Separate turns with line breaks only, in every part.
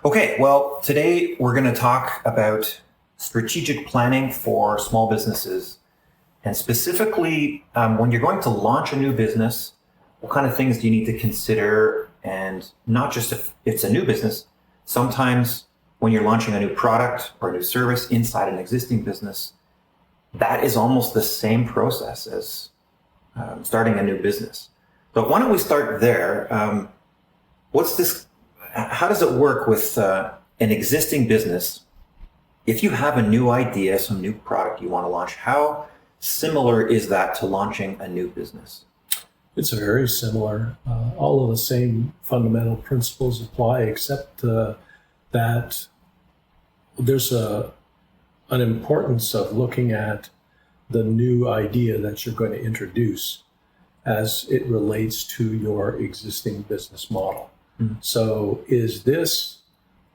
Okay, well, today we're going to talk about strategic planning for small businesses. And specifically, when you're going to launch a new business, what kind of things do you need to consider? And not just if it's a new business, sometimes when you're launching a new product or a new service inside an existing business, that is almost the same process as starting a new business. But why don't we start there? What's this? How does it work with an existing business? If you have a new idea, some new product you want to launch, how similar is that to launching a new business?
It's very similar. All of the same fundamental principles apply, except that there's an importance of looking at the new idea that you're going to introduce as it relates to your existing business model. Mm-hmm. So is this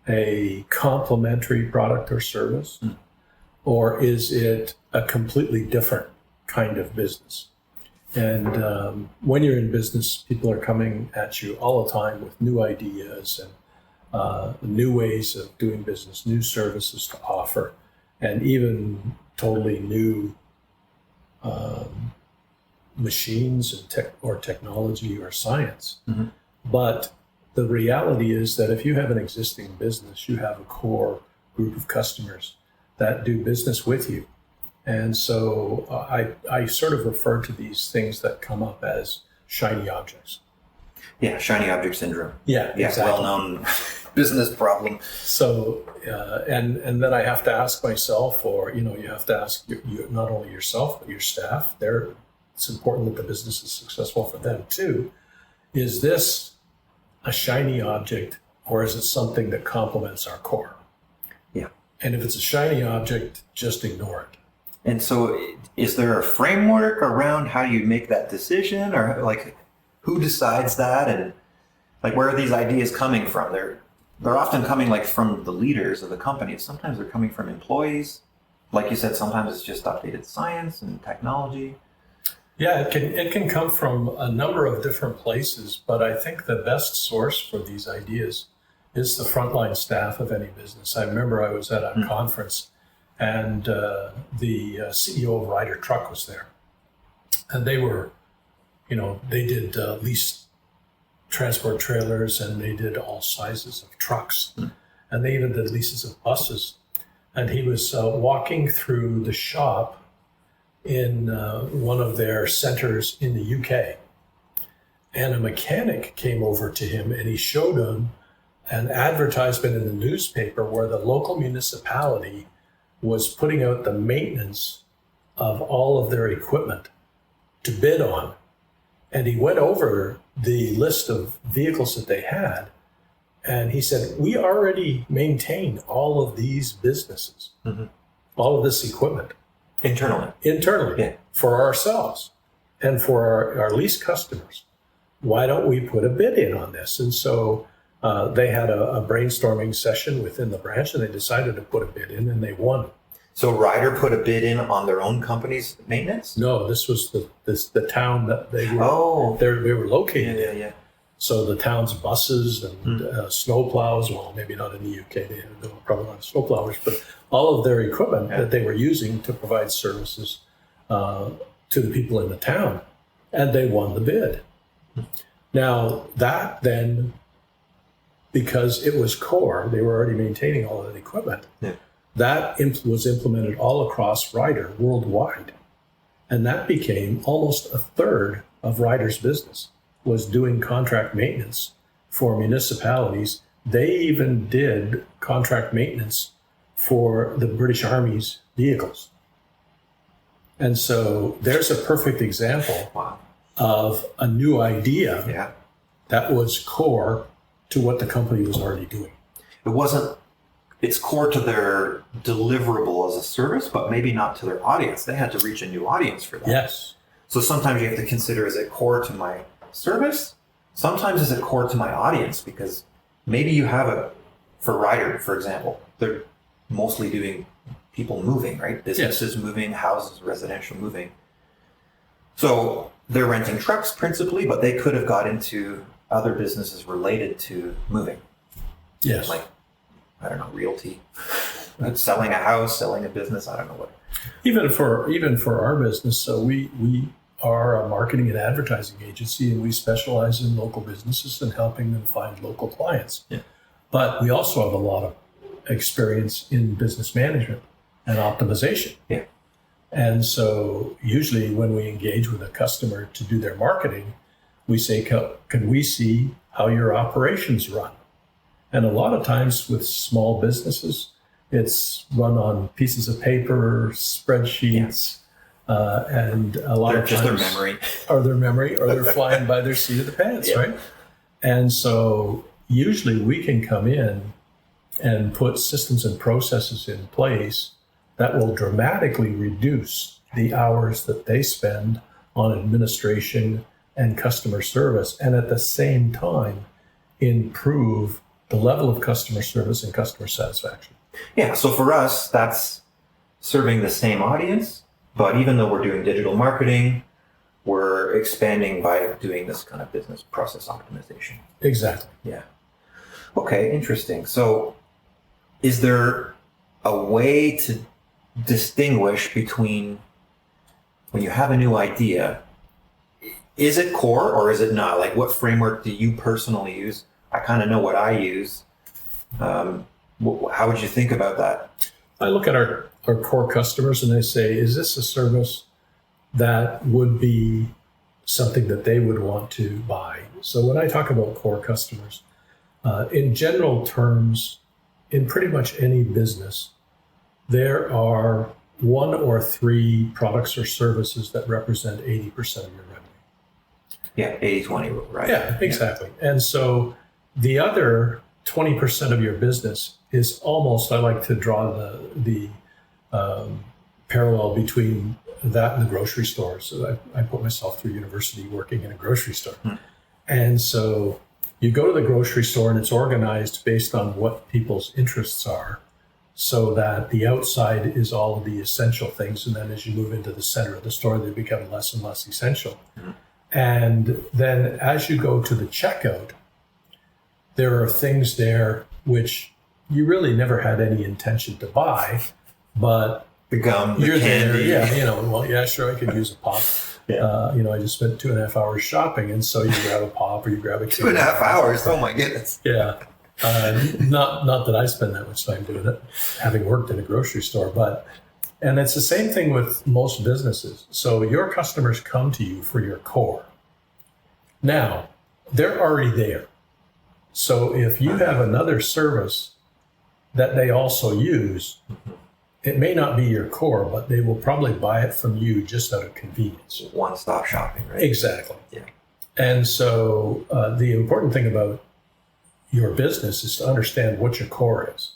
a complementary product or service, or is it a completely different kind of business? And when you're in business, people are coming at you all the time with new ideas and new ways of doing business, new services to offer, and even totally new machines and technology or science. Mm-hmm. But the reality is that if you have an existing business, you have a core group of customers that do business with you. And so I sort of refer to these things that come up as shiny objects.
Yeah, shiny object syndrome.
Yeah, exactly.
Well-known business problem.
So, and then I have to ask myself, or you have to ask not only yourself but your staff. It's important that the business is successful for them too. Is this a shiny object, or is it something that complements our core?
Yeah.
And if it's a shiny object, just ignore it.
And so is there a framework around how you make that decision, or like who decides that, and like where are these ideas coming from? They're often coming like from the leaders of the company. Sometimes they're coming from employees. Like you said, sometimes it's just updated science and technology.
Yeah, it can come from a number of different places, but I think the best source for these ideas is the frontline staff of any business. I remember I was at a conference, and the CEO of Ryder Truck was there. And they were, they did lease transport trailers, and they did all sizes of trucks. And they even did leases of buses. And he was walking through the shop in one of their centers in the UK. And a mechanic came over to him, and he showed him an advertisement in the newspaper where the local municipality was putting out the maintenance of all of their equipment to bid on. And he went over the list of vehicles that they had, and he said, we already maintain all of these businesses, all of this equipment. Internally, yeah. For ourselves and for our lease customers. Why don't we put a bid in on this? And so they had a brainstorming session within the branch, and they decided to put a bid in, and they won.
So Ryder put a bid in on their own company's maintenance?
No, this was the town that they were located in.
Yeah.
So the town's buses and snowplows, well, maybe not in the UK, they had probably not snowplowers, but all of their equipment that they were using to provide services to the people in the town. And they won the bid. Now that then, because it was core, they were already maintaining all of that equipment, that was implemented all across Ryder worldwide. And that became almost a third of Ryder's business, was doing contract maintenance for municipalities. They even did contract maintenance for the British Army's vehicles. And so there's a perfect example of a new idea that was core to what the company was already doing.
It's core to their deliverable as a service, but maybe not to their audience. They had to reach a new audience for that.
Yes.
So sometimes you have to consider, is it core to my service? Sometimes is it core to my audience? Because maybe you have for Ryder, for example, they're mostly doing people moving, right? Businesses moving, houses, residential moving. So they're renting trucks principally, but they could have got into other businesses related to moving.
Yes.
Like I don't know, realty, selling a house, selling a business. I don't know what.
Even for our business, so we are a marketing and advertising agency, and we specialize in local businesses and helping them find local clients.
Yeah.
But we also have a lot of experience in business management and optimization.
Yeah.
And so usually when we engage with a customer to do their marketing, we say, can we see how your operations run? And a lot of times with small businesses, it's run on pieces of paper, spreadsheets, and a lot of
Just
times
their memory.
or they're flying by their seat of the pants,
Yeah.
right? And so usually we can come in and put systems and processes in place that will dramatically reduce the hours that they spend on administration and customer service, and at the same time improve the level of customer service and customer satisfaction.
Yeah. So for us, that's serving the same audience, but even though we're doing digital marketing, we're expanding by doing this kind of business process optimization.
Exactly.
Yeah. Okay, interesting. So is there a way to distinguish between when you have a new idea, is it core or is it not? Like, what framework do you personally use? I kind of know what I use. How would you think about that?
I look at our core customers and I say, is this a service that would be something that they would want to buy? So when I talk about core customers, in general terms, in pretty much any business, there are one or three products or services that represent 80% of your revenue.
Yeah, 80-20 rule, right?
Yeah, exactly. And so the other 20% of your business is almost, I like to draw the parallel between that and the grocery store. So I put myself through university working in a grocery store. And so you go to the grocery store and it's organized based on what people's interests are, so that the outside is all of the essential things. And then as you move into the center of the store, they become less and less essential. And then as you go to the checkout, there are things there which you really never had any intention to buy, but
The gum, the
you're
candy.
there. Yeah, well, yeah, sure, I could use a pop.
Yeah.
I just spent 2.5 hours shopping, and so you grab a pop or you grab a
2.5 hours. Oh my goodness.
Yeah. Not that I spend that much time doing it, having worked in a grocery store, and it's the same thing with most businesses. So your customers come to you for your core. Now, they're already there. So if you have another service that they also use, it may not be your core, but they will probably buy it from you just out of convenience.
One-stop shopping, right?
Exactly.
Yeah.
And so the important thing about your business is to understand what your core is.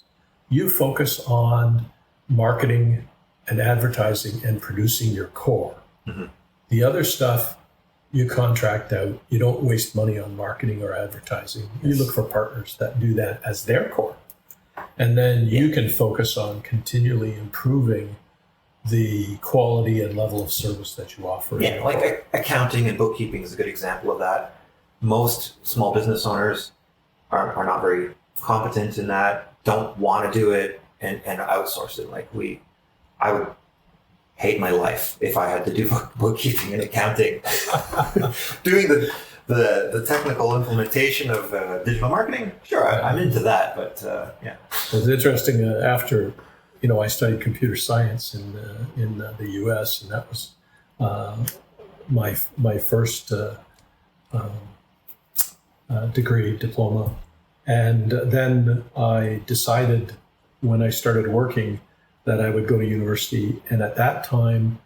You focus on marketing and advertising and producing your core. The other stuff you contract out. You don't waste money on marketing or advertising. You look for partners that do that as their core. And then you can focus on continually improving the quality and level of service that you offer.
Yeah, like accounting and bookkeeping is a good example of that. Most small business owners are not very competent in that, don't want to do it, and outsource it. I would hate my life if I had to do bookkeeping and accounting. Doing the technical implementation of digital marketing, sure, I'm into that, but yeah.
It's interesting. After I studied computer science in the U.S., and that was my first diploma. And then I decided when I started working that I would go to university. And at that time,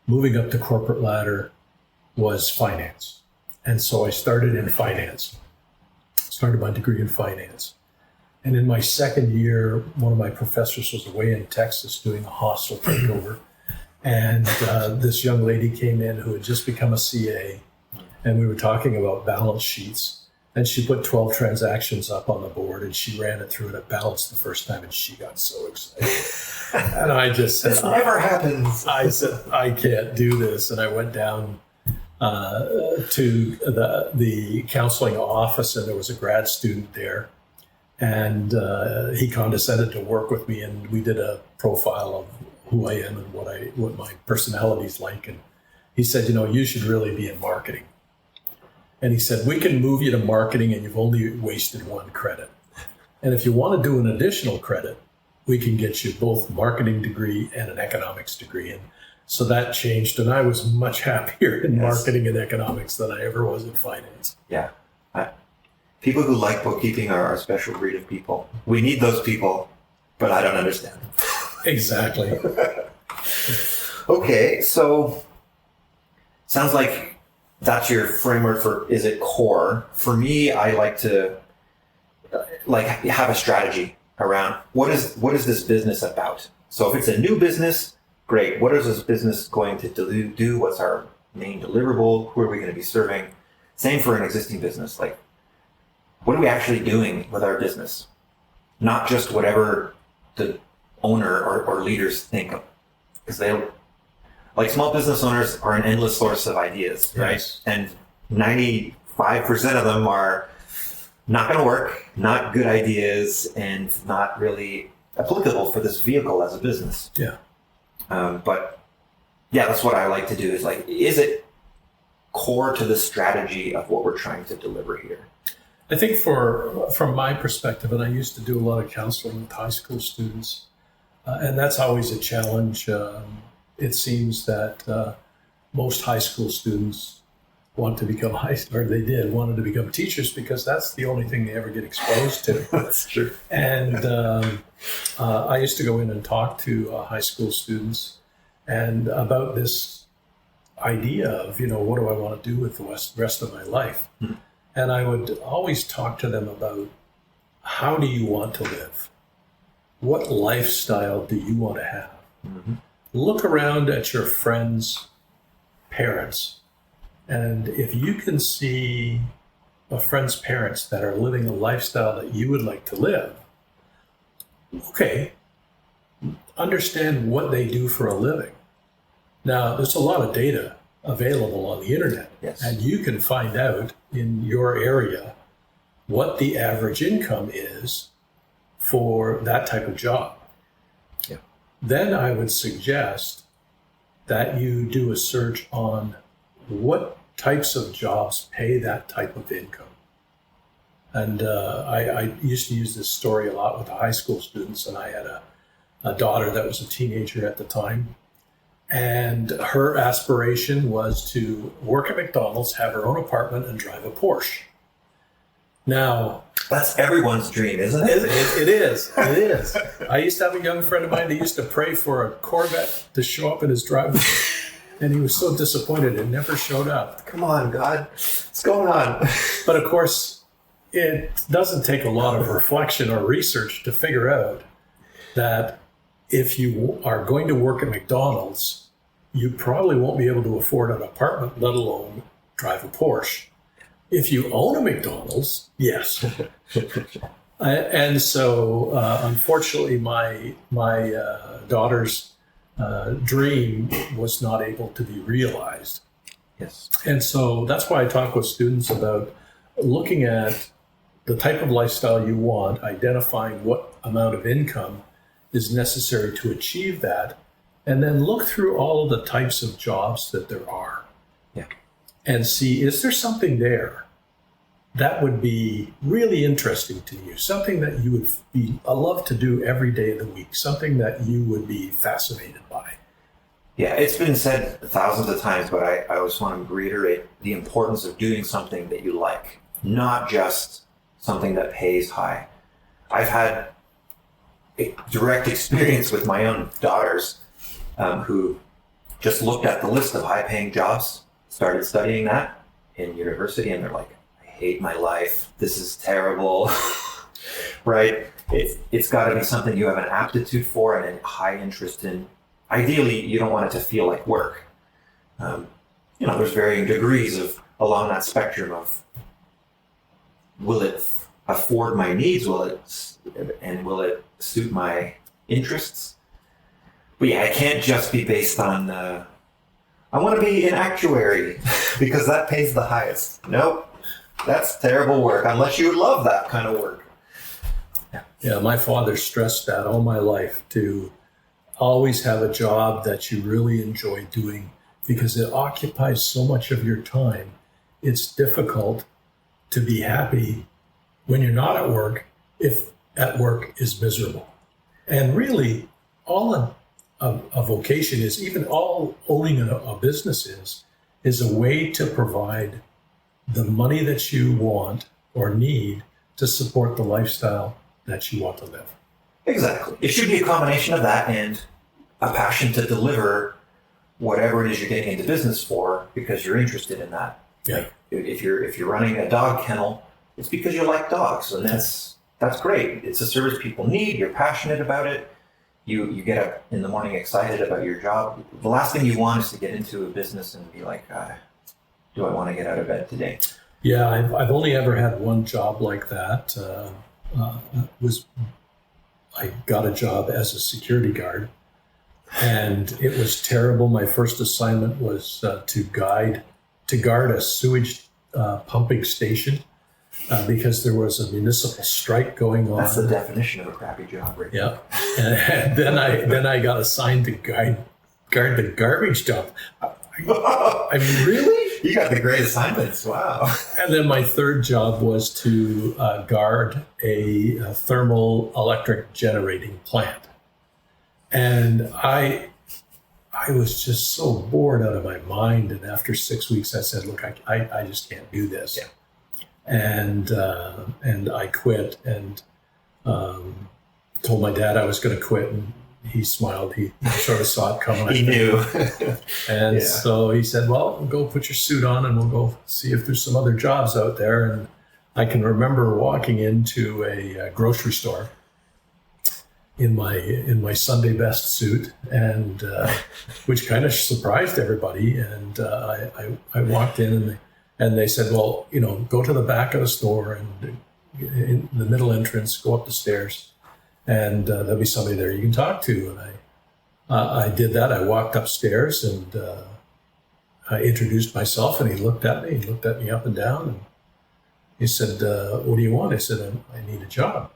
moving up the corporate ladder was finance. And so I started in finance, started my degree in finance. And in my second year, one of my professors was away in Texas doing a hostile takeover. And this young lady came in who had just become a CA. And we were talking about balance sheets. And she put 12 transactions up on the board and she ran it through and it balanced the first time and she got so excited. And I just said,
this never happens.
I said, I can't do this. And I went down to the counseling office and there was a grad student there. And he condescended to work with me, and we did a profile of who I am and what my personality's like. And he said, you should really be in marketing. And he said, we can move you to marketing, and you've only wasted one credit. And if you want to do an additional credit, we can get you both a marketing degree and an economics degree. And so that changed, and I was much happier in marketing and economics than I ever was in finance.
Yeah. People who like bookkeeping are a special breed of people. We need those people, but I don't understand them.
Exactly.
Okay, so sounds like that's your framework for, is it core? For me, I like to have a strategy around what is this business about? So if it's a new business, great. What is this business going to do? What's our main deliverable? Who are we going to be serving? Same for an existing business. Like, what are we actually doing with our business? Not just whatever the owner or leaders think of. Because small business owners are an endless source of ideas, right?
Yes.
And 95% of them are not going to work, not good ideas, and not really applicable for this vehicle as a business.
Yeah.
But yeah, that's what I like to do is it core to the strategy of what we're trying to deliver here?
I think from my perspective, and I used to do a lot of counseling with high school students, and that's always a challenge. It seems that most high school students wanted to become teachers because that's the only thing they ever get exposed to.
That's true.
And I used to go in and talk to high school students and about this idea of, what do I want to do with the rest of my life? Mm-hmm. And I would always talk to them about, how do you want to live? What lifestyle do you want to have? Mm-hmm. Look around at your friends' parents. And if you can see a friend's parents that are living a lifestyle that you would like to live, okay, understand what they do for a living. Now, there's a lot of data available on the internet,
yes,
and you can find out in your area what the average income is for that type of job.
Yeah.
Then I would suggest that you do a search on what types of jobs pay that type of income. And I used to use this story a lot with the high school students, and I had a daughter that was a teenager at the time. And her aspiration was to work at McDonald's, have her own apartment, and drive a Porsche. Now,
that's everyone's dream, isn't it?
It is. It is. I used to have a young friend of mine that used to pray for a Corvette to show up in his driveway. And he was so disappointed it never showed up.
Come on, God. What's going on?
But of course, it doesn't take a lot of reflection or research to figure out that if you are going to work at McDonald's, you probably won't be able to afford an apartment, let alone drive a Porsche. If you own a McDonald's, yes. And so, unfortunately, my daughter's dream was not able to be realized.
Yes.
And so that's why I talk with students about looking at the type of lifestyle you want, identifying what amount of income is necessary to achieve that, and then look through all of the types of jobs that there are.
Yeah.
And see, is there something there that would be really interesting to you, something that you would love to do every day of the week, something that you would be fascinated by?
Yeah, it's been said thousands of times, but I always want to reiterate the importance of doing something that you like, not just something that pays high. I've had a direct experience with my own daughters who just looked at the list of high-paying jobs, started studying that in university, and they're like, I hate my life. This is terrible, right? It's got to be something you have an aptitude for and a high interest in. Ideally, you don't want it to feel like work. There's varying degrees along that spectrum of, will it afford my needs? Will it suit my interests? But yeah, it can't just be based on, I want to be an actuary because that pays the highest. Nope, that's terrible work unless you love that kind of work.
Yeah, my father stressed that all my life, to always have a job that you really enjoy doing, because it occupies so much of your time. It's difficult to be happy when you're not at work if at work is miserable. And really, all a vocation is, even all owning a business is a way to provide the money that you want or need to support the lifestyle that you want to live.
Exactly. It should be a combination of that and a passion to deliver whatever it is you're getting into business for, because you're interested in that.
Yeah.
Like, if you're running a dog kennel, it's because you like dogs, and that's great. It's a service people need. You're passionate about it. You get up in the morning excited about your job. The last thing you want is to get into a business and be like, do I want to get out of bed today?
Yeah, I've only ever had one job like that. I got a job as a security guard, and it was terrible. My first assignment was to guard a sewage pumping station because there was a municipal strike going on.
That's the definition of a crappy job, right?
Yeah, and then I got assigned to guard the garbage dump. I mean, really?
You got the great assignments. Wow.
And then my third job was to guard a thermal electric generating plant. And I was just so bored out of my mind. And after 6 weeks, I said, look, I just can't do this.
Yeah.
And I quit, and told my dad I was going to quit. And he smiled. He sort of saw it coming.
He knew.
And
Yeah.
so he said, well, go put your suit on and we'll go see if there's some other jobs out there. And I can remember walking into a grocery store in my Sunday best suit, and which kind of surprised everybody. And I walked in, and they said, well, go to the back of the store, and in the middle entrance, go up the stairs, and there'll be somebody there you can talk to. And I did that. I walked upstairs, and I introduced myself, and he looked at me. He looked at me up and down, and he said, what do you want? I said, I need a job.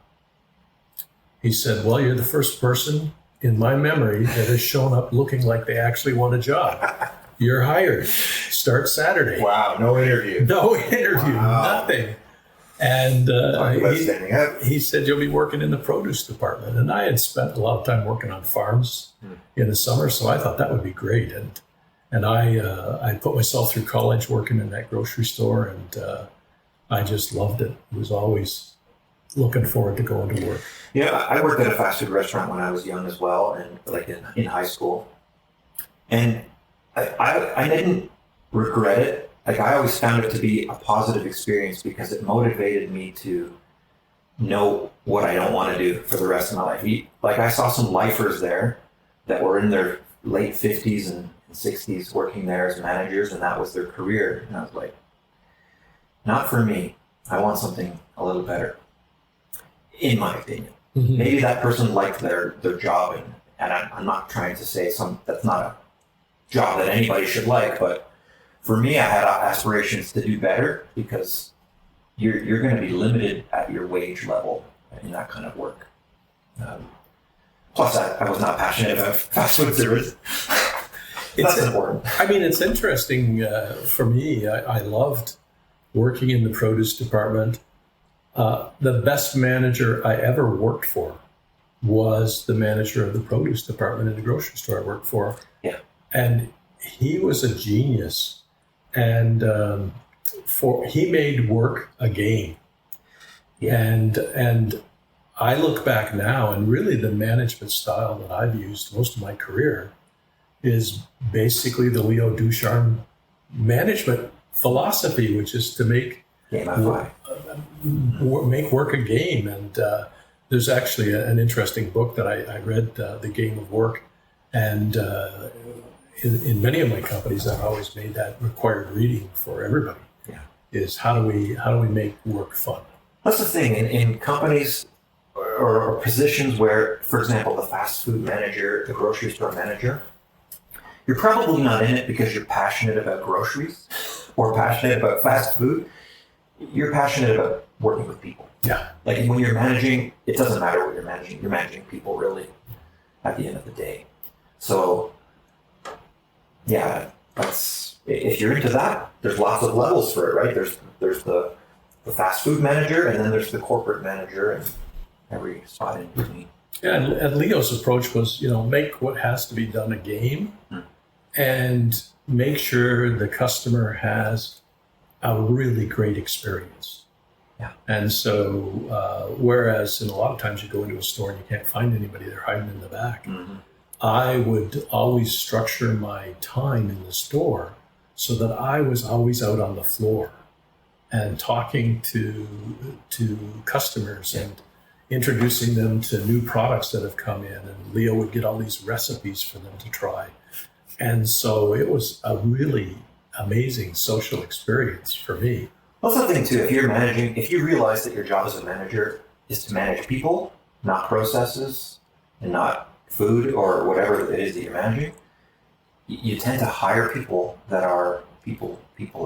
He said, well, you're the first person in my memory that has shown up looking like they actually want a job. You're hired. Start Saturday.
Wow. No interview.
No interview,
Wow.
nothing. And
Talk about standing up.
he said, you'll be working in the produce department. And I had spent a lot of time working on farms in the summer, so I thought that would be great. And I put myself through college working in that grocery store, and I just loved it. I was always looking forward to going to work.
Yeah, I worked at a fast food restaurant when I was young as well, and like in high school. And I didn't regret it. Like, I always found it to be a positive experience because it motivated me to know what I don't want to do for the rest of my life. Like, I saw some lifers there that were in their late 50s and 60s working there as managers, and that was their career. And I was like, not for me. I want something a little better, in my opinion.
Mm-hmm.
Maybe that person liked their job, and I'm not trying to say that's not a job that anybody should like, but for me, I had aspirations to do better because you're going to be limited at your wage level in that kind of work. Plus, I was not passionate about fast food service. That's important.
I mean, it's interesting for me. I loved working in the produce department. The best manager I ever worked for was the manager of the produce department in the grocery store I worked for.
Yeah.
And he was a genius. And he made work a game.
Yeah.
And I look back now, and really the management style that I've used most of my career is basically the Leo Ducharme management philosophy, which is to make work a game. And there's actually an interesting book that I read, The Game of Work. And in many of my companies, I've always made that required reading for everybody.
Yeah.
Is how do we make work fun?
That's the thing in companies or positions where, for example, the fast food manager, the grocery store manager, you're probably not in it because you're passionate about groceries or passionate about fast food. You're passionate about working with people.
Yeah.
Like when you're managing, it doesn't matter what you're managing people really at the end of the day. So yeah, if you're into that, there's lots of levels for it, right? There's the fast food manager, and then there's the corporate manager, and every spot in between.
Yeah, and Leo's approach was, make what has to be done a game, and make sure the customer has a really great experience.
Yeah.
And so, whereas in a lot of times you go into a store and you can't find anybody, they're hiding in the back.
Mm-hmm.
I would always structure my time in the store so that I was always out on the floor and talking to customers and introducing them to new products that have come in. And Leo would get all these recipes for them to try. And so it was a really amazing social experience for me.
Well, something too, if you realize that your job as a manager is to manage people, not processes, and not food or whatever it is that you're managing, you tend to hire people that are people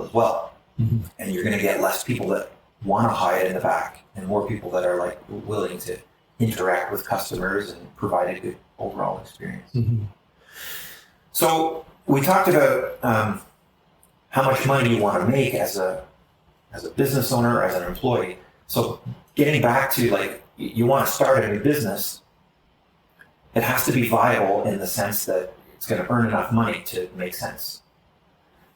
as well.
Mm-hmm.
And you're going to get less people that want to hide in the back and more people that are like willing to interact with customers and provide a good overall experience.
Mm-hmm.
So we talked about how much money you want to make as a business owner or as an employee. So getting back to like, you want to start a new business, it has to be viable in the sense that it's going to earn enough money to make sense.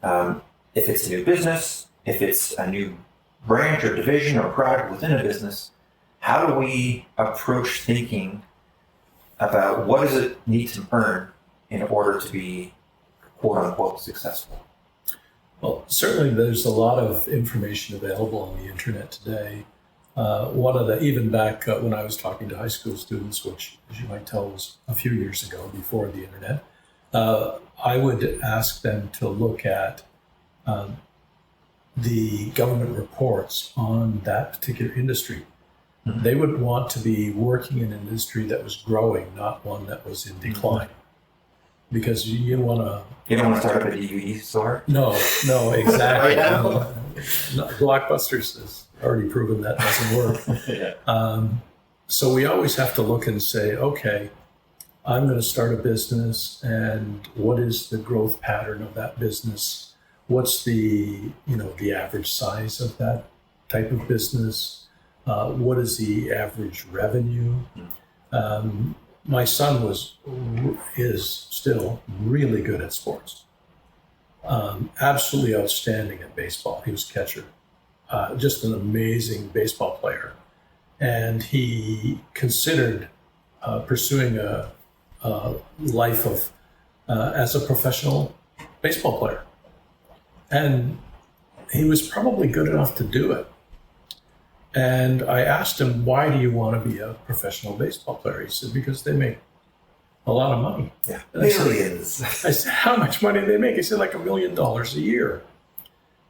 If it's a new business, if it's a new branch or division or product within a business, how do we approach thinking about what does it need to earn in order to be quote unquote successful?
Well, certainly there's a lot of information available on the internet today. One of the, even back when I was talking to high school students, which as you might tell was a few years ago before the internet, I would ask them to look at the government reports on that particular industry. Mm-hmm. They would want to be working in an industry that was growing, not one that was in decline. Mm-hmm. Because you don't want to
start up a DVD store?
No, exactly.
Right now?
No, Blockbusters has already proven that doesn't work.
Yeah.
So we always have to look and say, okay, I'm going to start a business, and what is the growth pattern of that business? What's the average size of that type of business? What is the average revenue? My son is still really good at sports. Absolutely outstanding at baseball. He was catcher. Just an amazing baseball player. And he considered pursuing a life of as a professional baseball player. And he was probably good enough to do it. And I asked him, why do you want to be a professional baseball player? He said, because they make a lot of money.
Yeah,
millions. I said, how much money do they make? He said, like $1 million a year.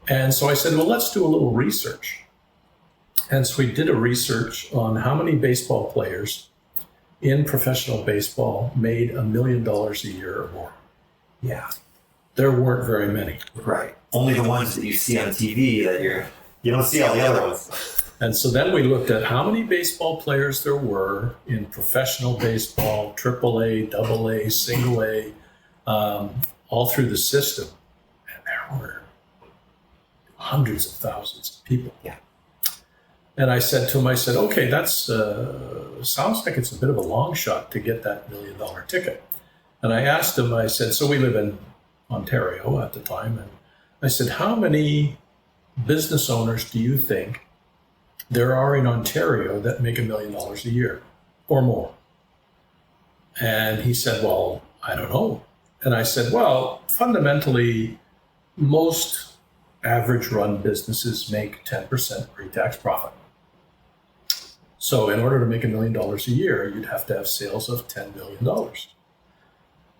And so I said, well, let's do a little research. And so we did a research on how many baseball players in professional baseball made $1 million a year or more.
Yeah.
There weren't very many.
Right. Only the ones that you see on TV that you don't see all the other ones.
And so then we looked at how many baseball players there were in professional baseball, AAA, AA, single A, all through the system. And there were hundreds of thousands of people.
Yeah.
And I said to him, okay, that's sounds like it's a bit of a long shot to get that $1 million ticket. And I asked him, I said, so we live in Ontario at the time. And I said, how many business owners do you think there are in Ontario that make $1 million a year or more? And he said, well, I don't know. And I said, well, fundamentally, most average run businesses make 10% pre-tax profit. So in order to make $1 million a year, you'd have to have sales of $10 million.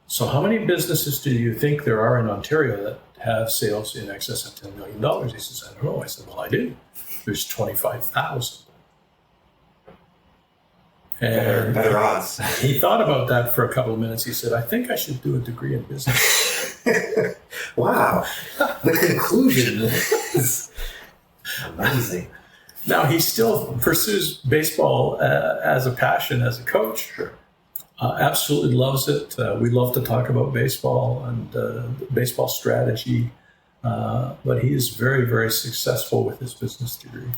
So how many businesses do you think there are in Ontario that have sales in excess of $10 million? He says, I don't know. I said, well, I do. There's 25,000. And
better odds.
He thought about that for a couple of minutes. He said, I think I should do a degree in business.
Wow. The conclusion is amazing.
Now, he still pursues baseball as a passion, as a coach.
Sure.
Absolutely loves it. We love to talk about baseball and baseball strategy. But he is very, very successful with his business degree.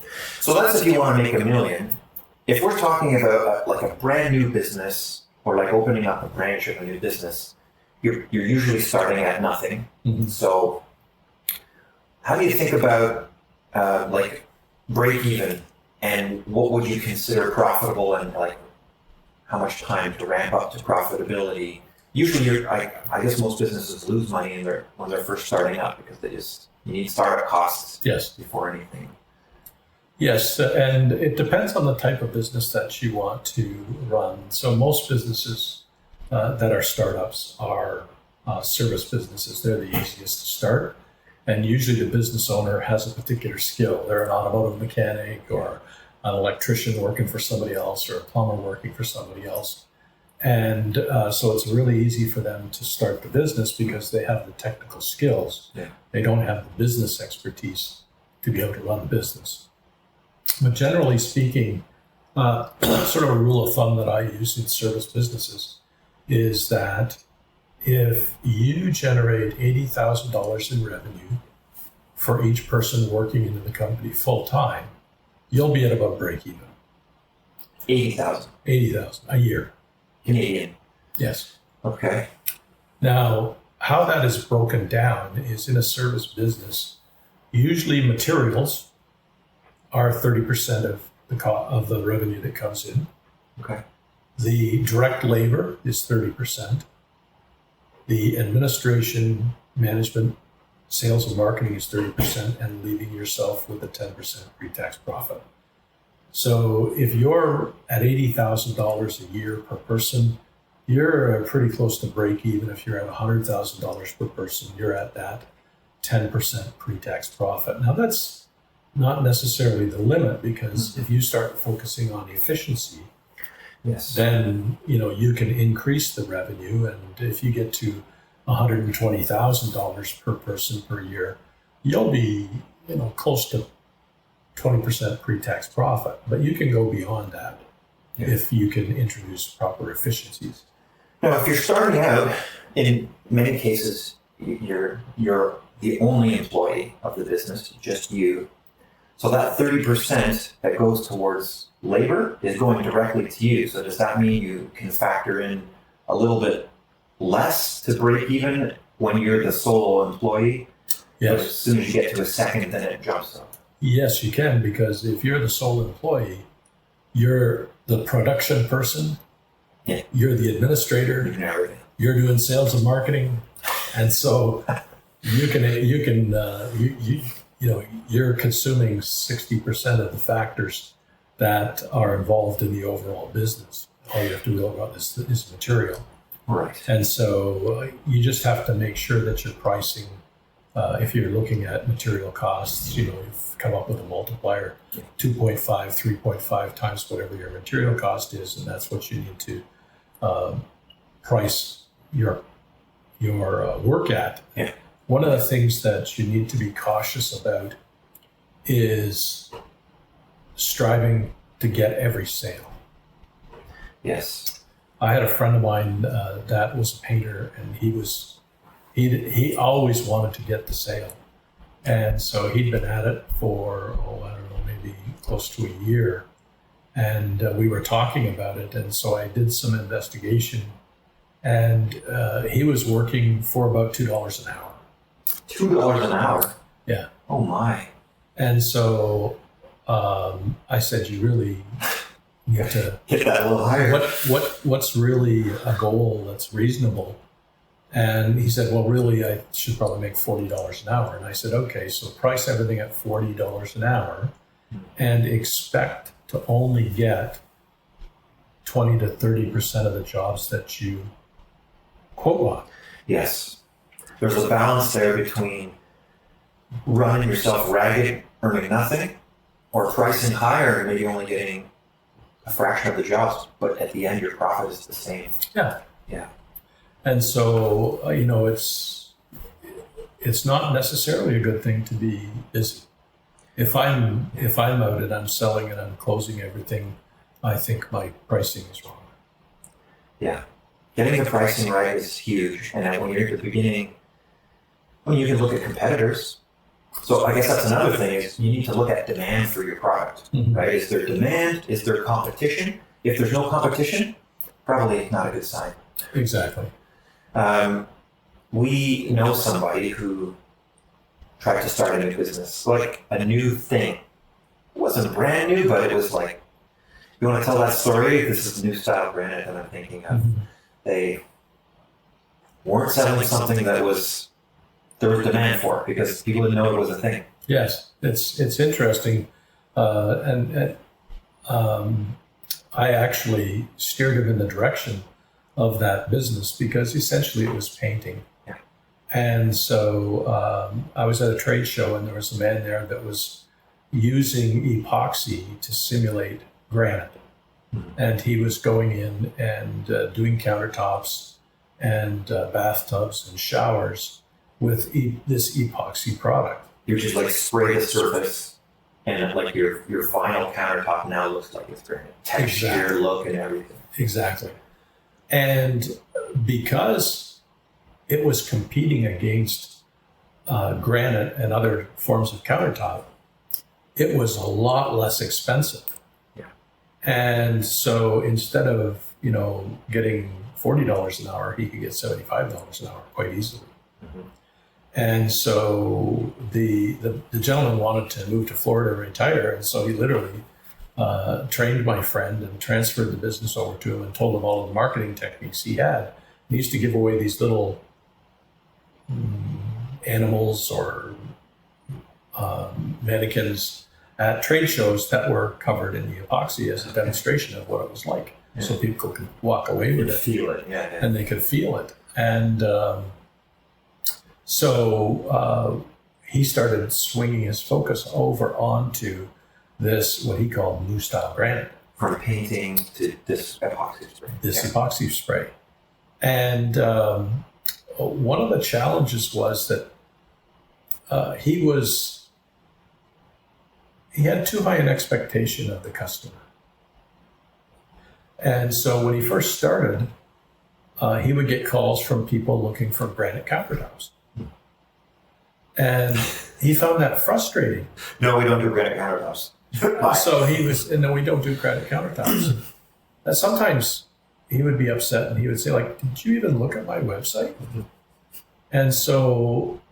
So that's if you want to make a million. If we're talking about like a brand new business or like opening up a branch of a new business, you're usually starting at nothing.
Mhm.
So how do you think about like break even, and what would you consider profitable, and like how much time to ramp up to profitability? Usually, I guess most businesses lose money when they're first starting up because you need startup costs
Yes.
before anything.
Yes, and it depends on the type of business that you want to run. So most businesses that are startups are service businesses. They're the easiest to start. And usually the business owner has a particular skill. They're an automotive mechanic or an electrician working for somebody else or a plumber working for somebody else. And so it's really easy for them to start the business because they have the technical skills.
Yeah.
They don't have the business expertise to be able to run a business. But generally speaking, sort of a rule of thumb that I use in service businesses is that if you generate $80,000 in revenue for each person working in the company full time, you'll be at about break even.
80,000
$80,000 a year.
Canadian.
Yes.
Okay.
Now, how that is broken down is in a service business, usually materials are 30% of the revenue that comes in.
Okay.
The direct labor is 30%. The administration, management, sales, and marketing is 30%, and leaving yourself with a 10% pre-tax profit. So if you're at $80,000 a year per person, you're pretty close to break even. If you're at $100,000 per person, you're at that 10% pre-tax profit. Now that's not necessarily the limit, because if you start focusing on efficiency,
Yes.
then you can increase the revenue, and if you get to $120,000 per person per year, you'll be close to 20% pre-tax profit. But you can go beyond that if you can introduce proper efficiencies.
Now, if you're starting out, in many cases, you're the only employee of the business, just you. So that 30% that goes towards labor is going directly to you. So does that mean you can factor in a little bit less to break even when you're the solo employee? But as soon as you get to a second, then it jumps up.
Yes, you can, because if you're the sole employee, you're the production person, you're the administrator, you're doing sales and marketing, and so you're consuming 60% of the factors that are involved in the overall business. All you have to know about is material.
Right.
And so you just have to make sure that you're pricing. If you're looking at material costs, you've come up with a multiplier, 2.5, 3.5 times whatever your material cost is, and that's what you need to price your work at.
Yeah.
One of the things that you need to be cautious about is striving to get every sale.
Yes.
I had a friend of mine that was a painter, and he always wanted to get the sale. And so he'd been at it for, maybe close to a year. And we were talking about it. And so I did some investigation, and he was working for about $2 an hour.
$2 an hour?
Yeah.
Oh my.
And so I said, you really need to
hit that a little higher.
What's really a goal that's reasonable? And he said, well, really, I should probably make $40 an hour. And I said, okay, so price everything at $40 an hour and expect to only get 20 to 30% of the jobs that you quote on.
Yes. There's a balance there between running yourself ragged, earning nothing, or pricing higher and maybe only getting a fraction of the jobs, but at the end your profit is the same.
Yeah.
Yeah.
And so, it's not necessarily a good thing to be busy. if I'm out and I'm selling and I'm closing everything, I think my pricing is wrong.
Yeah. Getting the pricing right is huge. And then when you're at the beginning, you can look at competitors. So I guess that's another thing is you need to look at demand for your product, right? Is there demand? Is there competition? If there's no competition, probably not a good sign.
Exactly.
We know somebody who tried to start a new business, like a new thing. It wasn't brand new, but it was like, you want to tell that story? This is New Style Granite that I'm thinking of. They weren't selling something that there was demand for because people didn't know it was a thing.
Yes, it's interesting, and I actually steered him in the direction of that business because essentially it was painting.
Yeah.
And so I was at a trade show and there was a man there that was using epoxy to simulate granite. And he was going in and doing countertops and bathtubs and showers with this epoxy product.
You just like spray the surface, and like your final countertop now looks like it's granite. Texture,
Exactly.
look, and everything.
Exactly. And because it was competing against granite and other forms of countertop, it was a lot less expensive. And so instead of, getting $40 an hour, he could get $75 an hour quite easily. And so the gentleman wanted to move to Florida and retire. And so he literally trained my friend and transferred the business over to him and told him all of the marketing techniques he had. He used to give away these little animals or mannequins at trade shows that were covered in the epoxy as a demonstration of what it was like. Yeah. So people could walk away with it.
Feel it, yeah.
And they could feel it. And so he started swinging his focus over onto this, what he called New Style Granite.
From painting to this epoxy spray.
Epoxy spray. And one of the challenges was that he had too high an expectation of the customer. And so when he first started, he would get calls from people looking for granite countertops. And he found that frustrating.
No, we don't do granite countertops.
So no, we don't do granite countertops. And sometimes he would be upset and he would say, like, did you even look at my website? And so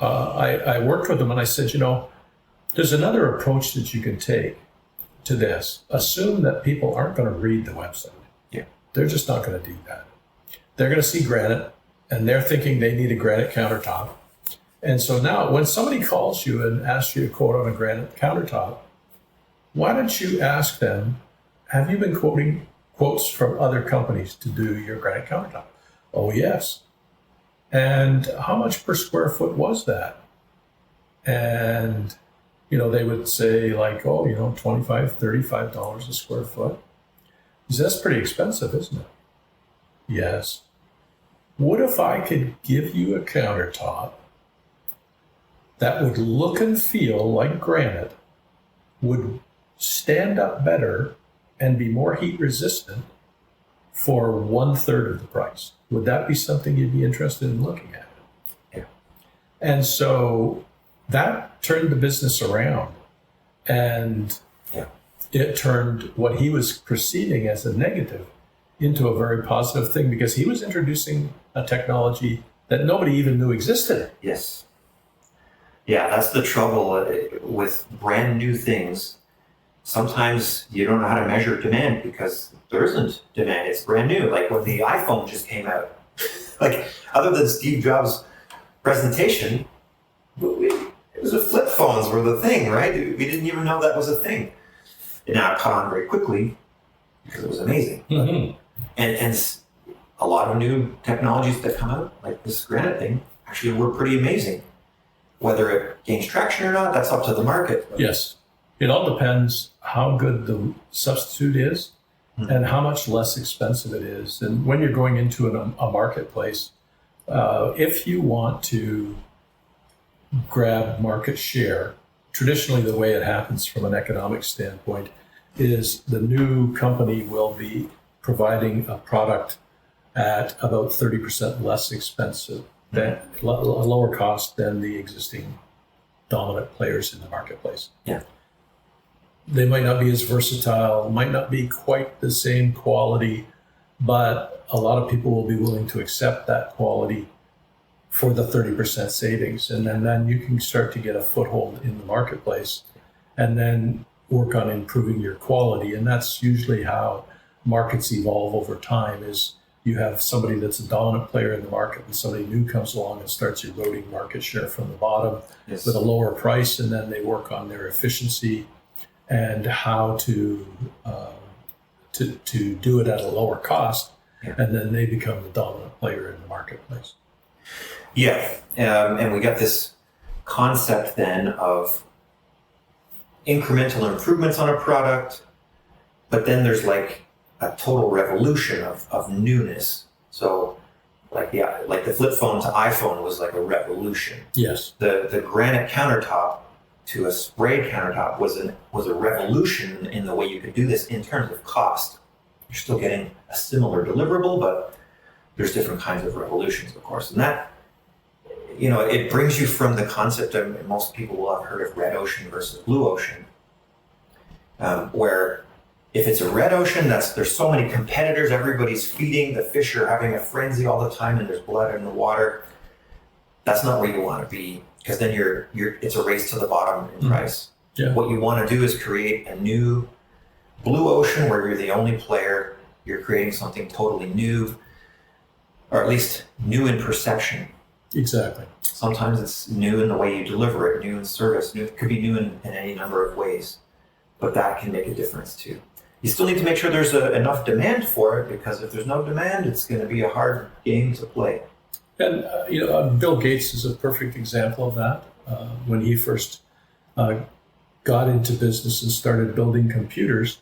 I worked with him and I said, there's another approach that you can take to this. Assume that people aren't going to read the website.
Yeah.
They're just not going to do that. They're going to see granite and they're thinking they need a granite countertop. And so now when somebody calls you and asks you to quote on a granite countertop, why don't you ask them, have you been quoting quotes from other companies to do your granite countertop? Oh, yes. And how much per square foot was that? And they would say like, $25, $35 a square foot. That's pretty expensive, isn't it? Yes. What if I could give you a countertop that would look and feel like granite, would stand up better and be more heat resistant for 1/3 of the price? Would that be something you'd be interested in looking at?
Yeah.
And so that turned the business around, and it turned what he was perceiving as a negative into a very positive thing because he was introducing a technology that nobody even knew existed.
Yes. Yeah, that's the trouble with brand new things. Sometimes you don't know how to measure demand because there isn't demand. It's brand new. Like when the iPhone just came out, like other than Steve Jobs' presentation, it was the flip phones were the thing, right? We didn't even know that was a thing. It now caught on very quickly because it was amazing.
Mm-hmm.
And a lot of new technologies that come out, like this granite thing, actually were pretty amazing. Whether it gains traction or not, that's up to the market.
Yes. It all depends how good the substitute is and how much less expensive it is. And when you're going into a marketplace, if you want to grab market share, traditionally the way it happens from an economic standpoint is the new company will be providing a product at about 30% less expensive, than a lower cost than the existing dominant players in the marketplace.
Yeah.
They might not be as versatile, might not be quite the same quality, but a lot of people will be willing to accept that quality for the 30% savings. And then you can start to get a foothold in the marketplace and then work on improving your quality. And that's usually how markets evolve over time, is you have somebody that's a dominant player in the market and somebody new comes along and starts eroding market share from the bottom
Yes.
with a lower price. And then they work on their efficiency and how to do it at a lower cost.
Yeah.
And then they become the dominant player in the marketplace.
Yeah, and we got this concept then of incremental improvements on a product, but then there's like a total revolution of newness. So like the flip phone to iPhone was like a revolution.
Yes.
The granite countertop to a sprayed countertop was a revolution in the way you could do this in terms of cost. You're still getting a similar deliverable, but there's different kinds of revolutions, of course. And that, it brings you from the concept of, most people will have heard of red ocean versus blue ocean, where if it's a red ocean, there's so many competitors, everybody's feeding, the fish are having a frenzy all the time, and there's blood in the water. That's not where you want to be, because then it's a race to the bottom in price.
Yeah.
What you want to do is create a new blue ocean where you're the only player. You're creating something totally new, or at least new in perception.
Exactly.
Sometimes it's new in the way you deliver it, new in service, it could be new in any number of ways, but that can make a difference too. You still need to make sure there's enough demand for it, because if there's no demand, it's going to be a hard game to play.
And, Bill Gates is a perfect example of that. When he first got into business and started building computers,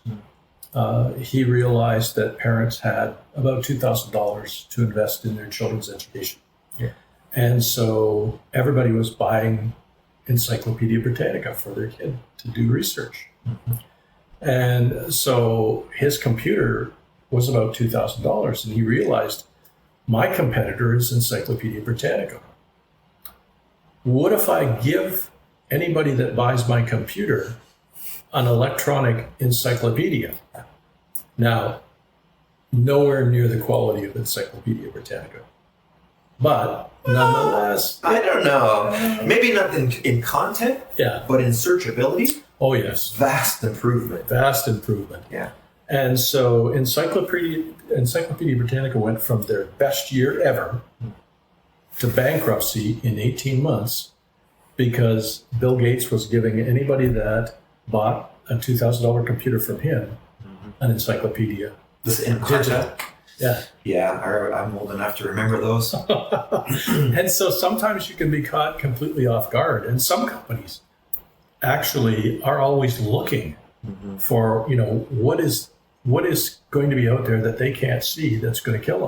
he realized that parents had about $2,000 to invest in their children's education.
Yeah.
And so everybody was buying Encyclopedia Britannica for their kid to do research.
Mm-hmm.
And so his computer was about $2,000, and he realized, my competitor is Encyclopedia Britannica. What if I give anybody that buys my computer an electronic encyclopedia? Now, nowhere near the quality of Encyclopedia Britannica, but nonetheless,
I don't know. Maybe not in content,
yeah.
but in searchability,
Oh yes,
vast improvement.
vast improvement.
Yeah.
And so Encyclopedia Britannica went from their best year ever to bankruptcy in 18 months, because Bill Gates was giving anybody that bought a $2,000 computer from him an encyclopedia.
This in
Digital.
content.
Yeah.
Yeah, I'm old enough to remember those.
And so sometimes you can be caught completely off guard. And some companies actually are always looking for, what is going to be out there that they can't see that's going to kill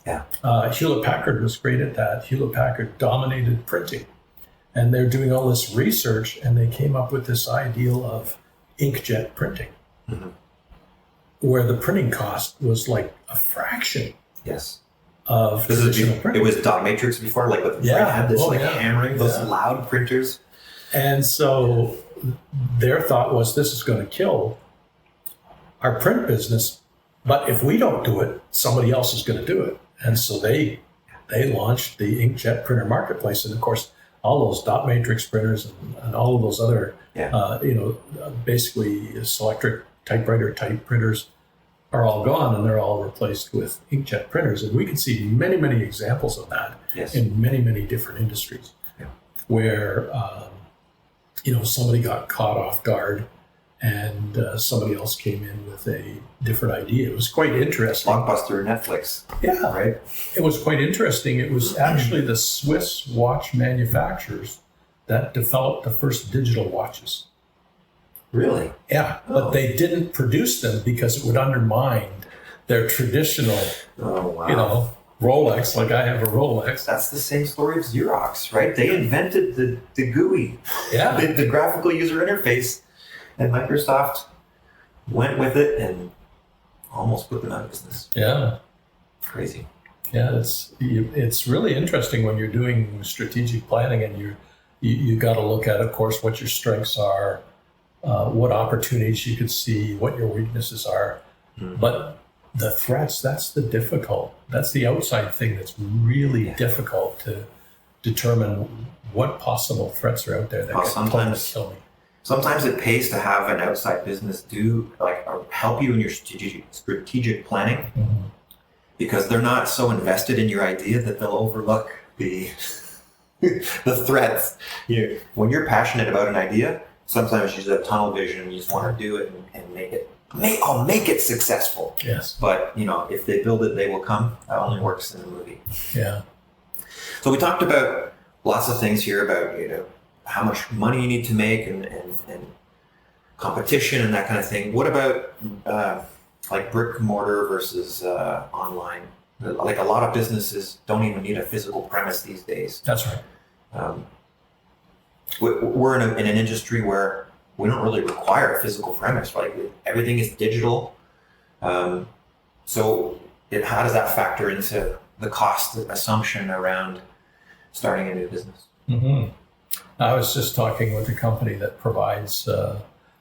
them.
Yeah.
Hewlett Packard was great at that. Hewlett Packard dominated printing. And they're doing all this research, and they came up with this ideal of inkjet printing, where the printing cost was like a fraction
Yes.
of traditional
It
printing.
was dot matrix before, like with
Yeah.
had this
Oh, yeah.
hammering, those
Yeah.
loud printers.
And so their thought was, this is going to kill our print business, but if we don't do it, somebody else is going to do it. And so they launched the inkjet printer marketplace. And of course, all those dot matrix printers and all of those other, basically Selectric typewriter type printers are all gone, and they're all replaced with inkjet printers. And we can see many, many examples of that
Yes.
in many, many different industries, where somebody got caught off guard, and somebody else came in with a different idea. It was quite interesting.
Blockbuster and Netflix.
Yeah,
Right?
it was quite interesting. It was actually the Swiss watch manufacturers that developed the first digital watches.
Really?
Yeah, but they didn't produce them because it would undermine their traditional,
Oh, wow.
Rolex, like I have a Rolex.
That's the same story of Xerox, right? They invented the GUI,
Yeah.
the graphical user interface, and Microsoft went with it and almost put them out of business.
Yeah.
Crazy.
Yeah, it's really interesting when you're doing strategic planning, and you got to look at, of course, what your strengths are, what opportunities you could see, what your weaknesses are.
Mm-hmm.
But the threats, that's the outside thing that's really difficult to determine what possible threats are out there that can totally kill me.
Sometimes it pays to have an outside business help you in your strategic planning,
Mm-hmm.
because they're not so invested in your idea that they'll overlook the the threats. When you're passionate about an idea, sometimes you just have tunnel vision and you just want to do it and make it successful.
Yes.
But if they build it, they will come. That only works in a movie.
Yeah.
So we talked about lots of things here about how much money you need to make and competition and that kind of thing. What about like brick and mortar versus online? Like a lot of businesses don't even need a physical premise these days.
That's right.
We're in an industry where we don't really require a physical premise. Like everything is digital. So how does that factor into the cost assumption around starting a new business?
Mm-hmm. I was just talking with a company that provides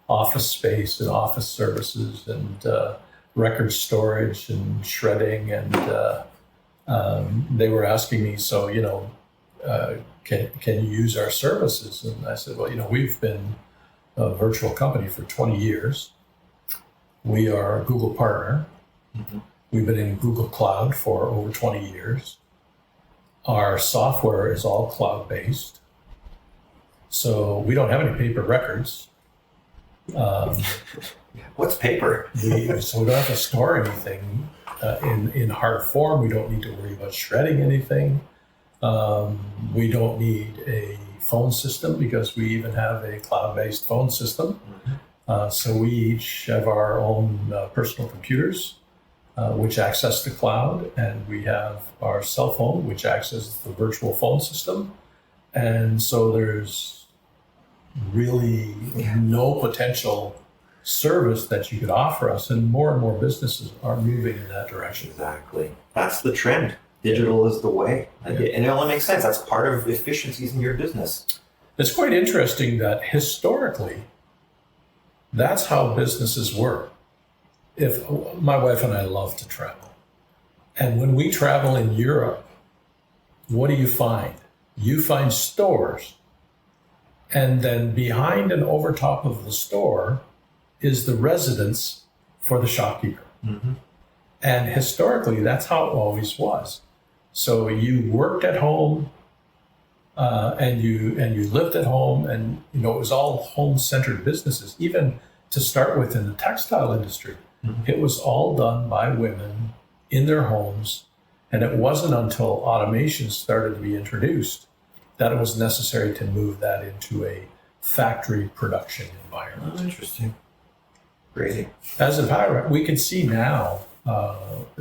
office space and office services and record storage and shredding, and they were asking me, so can you use our services? And I said, well, we've been a virtual company for 20 years. We are a Google partner.
Mm-hmm.
We've been in Google Cloud for over 20 years. Our software is all cloud-based. So we don't have any paper records.
What's paper?
So we don't have to store anything in hard form. We don't need to worry about shredding anything. We don't need a phone system because we even have a cloud-based phone system.
Mm-hmm.
So we each have our own personal computers, which access the cloud, and we have our cell phone, which accesses the virtual phone system. And so there's really no potential service that you could offer us, and more businesses are moving in that direction.
Exactly. That's the trend. Digital is the way. And it only makes sense. That's part of efficiencies in your business.
It's quite interesting that historically, that's how businesses work. If my wife and I love to travel, and when we travel in Europe, what do you find? You find stores, and then behind and over top of the store is the residence for the shopkeeper.
Mm-hmm.
And historically, that's how it always was. So you worked at home, and you lived at home, and it was all home-centered businesses. Even to start with in the textile industry,
mm-hmm.
It was all done by women in their homes, and it wasn't until automation started to be introduced that it was necessary to move that into a factory production environment.
Oh, interesting. Crazy.
As a fact, we can see now,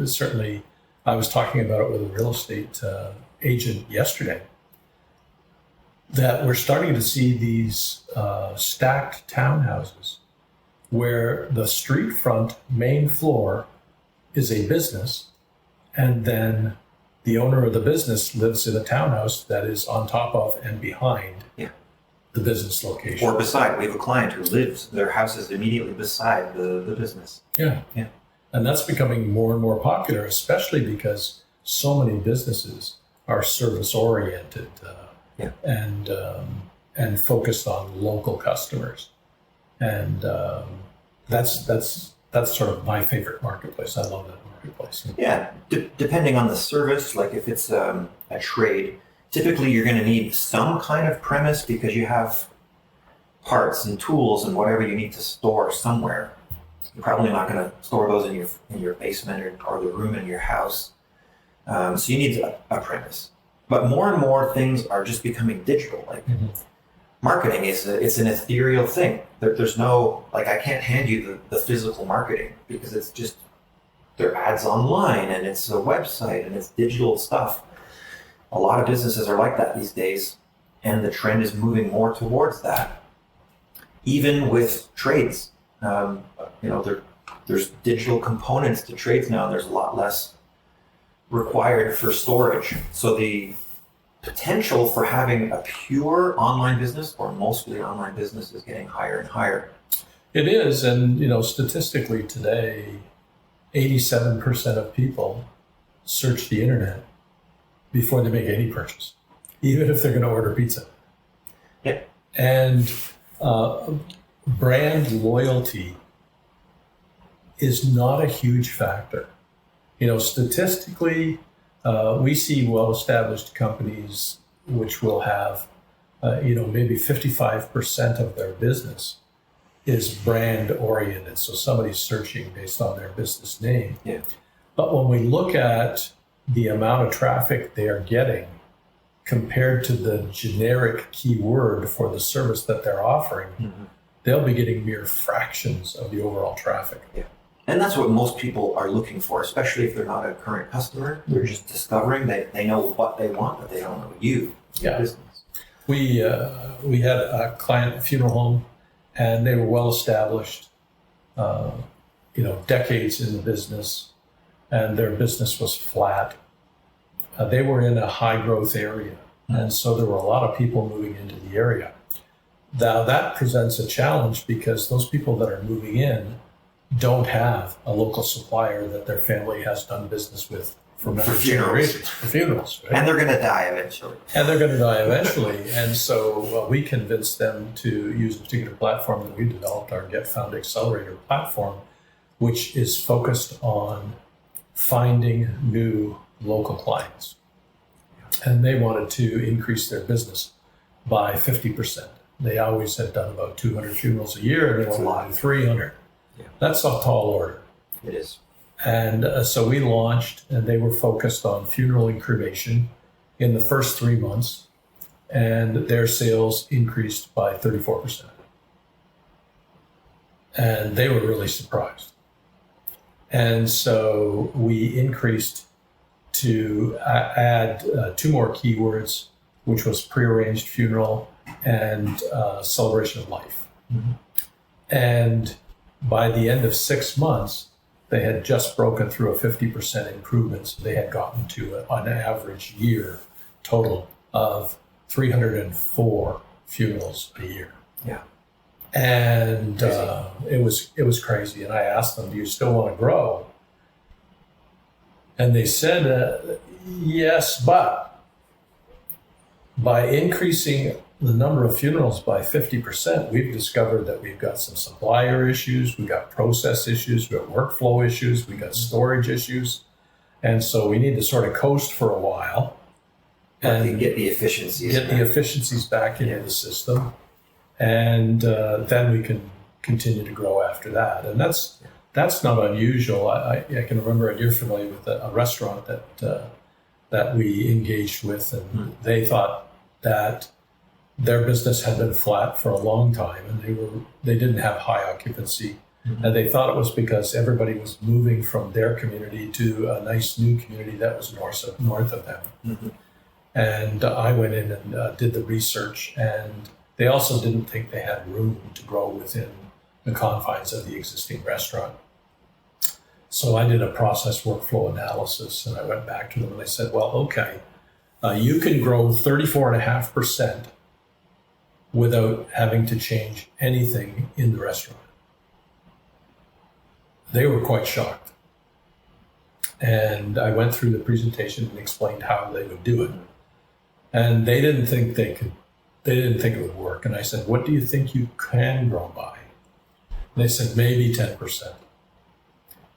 certainly, I was talking about it with a real estate agent yesterday, that we're starting to see these stacked townhouses where the street front main floor is a business, and then the owner of the business lives in a townhouse that is on top of and behind the business location.
Or beside. We have a client who lives, their house is immediately beside the business.
Yeah. And that's becoming more and more popular, especially because so many businesses are service oriented and focused on local customers. And that's sort of my favorite marketplace. I love that marketplace.
Yeah, depending on the service, like if it's a trade, typically you're going to need some kind of premise because you have parts and tools and whatever you need to store somewhere. You're probably not going to store those in your basement or the room in your house. So you need a premise. But more and more things are just becoming digital. Like marketing it's an ethereal thing. There's no, like, I can't hand you the physical marketing because their ads online, and it's a website, and it's digital stuff. A lot of businesses are like that these days, and the trend is moving more towards that. Even with trades, there's digital components to trades now, and there's a lot less required for storage. So the potential for having a pure online business or mostly online business is getting higher and higher.
It is, and statistically today, 87% of people search the internet before they make any purchase, even if they're going to order pizza.
Yeah.
And brand loyalty is not a huge factor. Statistically, we see well-established companies which will have, maybe 55% of their business is brand oriented. So somebody's searching based on their business name.
Yeah.
But when we look at the amount of traffic they are getting compared to the generic keyword for the service that they're offering, they'll be getting mere fractions of the overall traffic.
Yeah. And that's what most people are looking for, especially if they're not a current customer. They're just discovering that they know what they want, but they don't know you.
Yeah.
Business.
We had a client, a funeral home, and they were well established, decades in the business, and their business was flat. They were in a high growth area, and so there were a lot of people moving into the area. Now that presents a challenge because those people that are moving in don't have a local supplier that their family has done business with for many generations. For funerals. Right?
And they're going to die eventually.
And so we convinced them to use a particular platform that we developed, our Get Found Accelerator platform, which is focused on finding new local clients. And they wanted to increase their business by 50%. They always had done about 200 funerals a year, and they wanted to do 300.
Yeah.
That's a tall order.
It is.
And so we launched, and they were focused on funeral and cremation in the first 3 months, and their sales increased by 34%. And they were really surprised. And so we increased to add 2 more keywords, which was prearranged funeral and celebration of life. And by the end of 6 months, they had just broken through a 50% improvement. So they had gotten to an average year total of 304 funerals a year.
Yeah.
And it was crazy. And I asked them, do you still want to grow? And they said, yes, but by increasing the number of funerals by 50%, we've discovered that we've got some supplier issues, we've got process issues, we've got workflow issues, we've got storage issues. And so we need to sort of coast for a while
and get the efficiencies
back into the system. And then we can continue to grow after that. And that's not unusual. I can remember, and you're familiar with a restaurant that we engaged with, and they thought that their business had been flat for a long time, and they didn't have high occupancy, and they thought it was because everybody was moving from their community to a nice new community that was north of them. And I went in and did the research, and they also didn't think they had room to grow within the confines of the existing restaurant. So I did a process workflow analysis, and I went back to them and I said, well, okay, you can grow 34.5% without having to change anything in the restaurant. They were quite shocked. And I went through the presentation and explained how they would do it. And they didn't think they didn't think it would work. And I said, what do you think you can grow by? And they said, maybe 10%.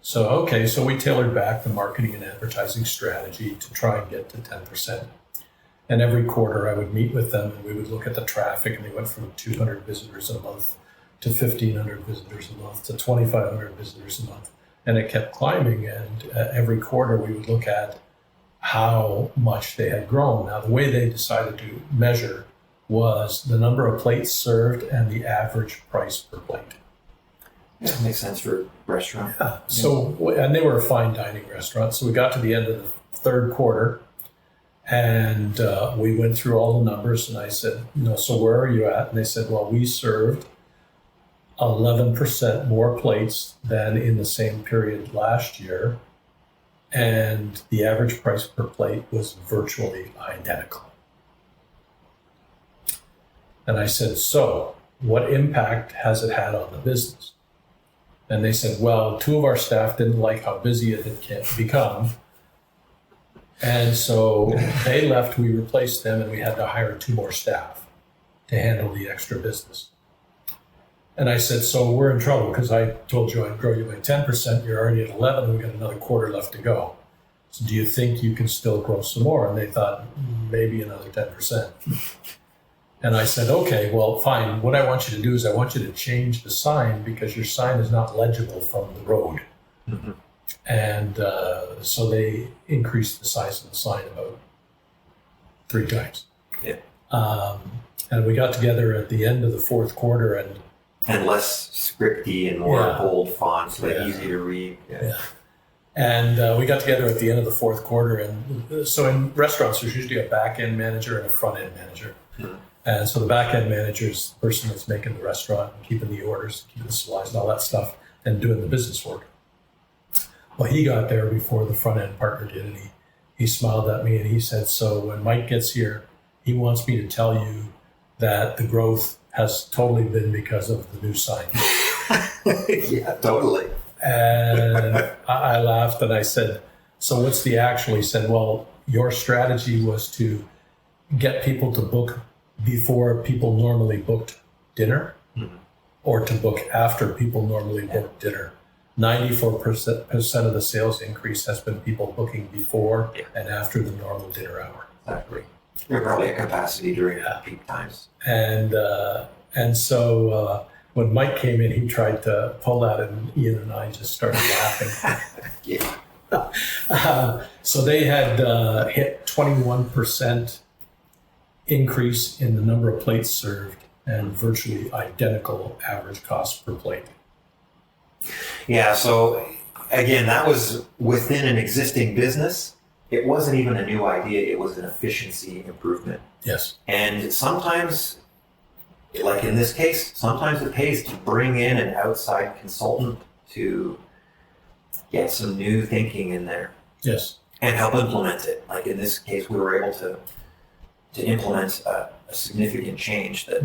So, okay, so we tailored back the marketing and advertising strategy to try and get to 10%. And every quarter I would meet with them and we would look at the traffic, and they went from 200 visitors a month to 1,500 visitors a month to 2,500 visitors a month. And it kept climbing, and every quarter we would look at how much they had grown. Now, the way they decided to measure was the number of plates served and the average price per plate.
Yeah, makes sense for a restaurant.
Yeah. So, and they were a fine dining restaurant. So we got to the end of the third quarter, and we went through all the numbers. And I said, so where are you at? And they said, well, we served 11% more plates than in the same period last year, and the average price per plate was virtually identical. And I said, so what impact has it had on the business? And they said, well, 2 of our staff didn't like how busy it had become. And so they left, we replaced them, and we had to hire 2 more staff to handle the extra business. And I said, so we're in trouble because I told you I'd grow you by 10%. You're already at 11. We've got another quarter left to go. So do you think you can still grow some more? And they thought, maybe another 10%. And I said, okay, well, fine. What I want you to do is I want you to change the sign because your sign is not legible from the road.
Mm-hmm.
And so they increased the size of the sign about 3 times.
Yeah.
And we got together at the end of the fourth quarter
And less scripty and more bold fonts, easy to read.
Yeah. And we got together at the end of the fourth quarter. And so in restaurants, there's usually a back-end manager and a front-end manager. Mm-hmm. And so the back-end manager is the person that's making the restaurant, keeping the orders, keeping the supplies and all that stuff, and doing the business work. Well, he got there before the front-end partner did, and he smiled at me and he said, so when Mike gets here, he wants me to tell you that the growth has totally been because of the new sign.
Yeah, totally.
And I laughed and I said, so what's the actual? He said, well, your strategy was to get people to book before people normally booked dinner, mm-hmm. or to book after people normally booked dinner. 94% of the sales increase has been people booking before and after the normal dinner hour.
Exactly. You're probably at capacity during peak times.
And so when Mike came in, he tried to pull that, and Ian and I just started laughing.
Yeah.
So they had hit 21% increase in the number of plates served and virtually identical average cost per plate.
Yeah, so again, that was within an existing business. It wasn't even a new idea, it was an efficiency improvement.
Yes.
And sometimes, like in this case, sometimes it pays to bring in an outside consultant to get some new thinking in there.
Yes.
And help implement it. Like in this case, we were able to implement a significant change that,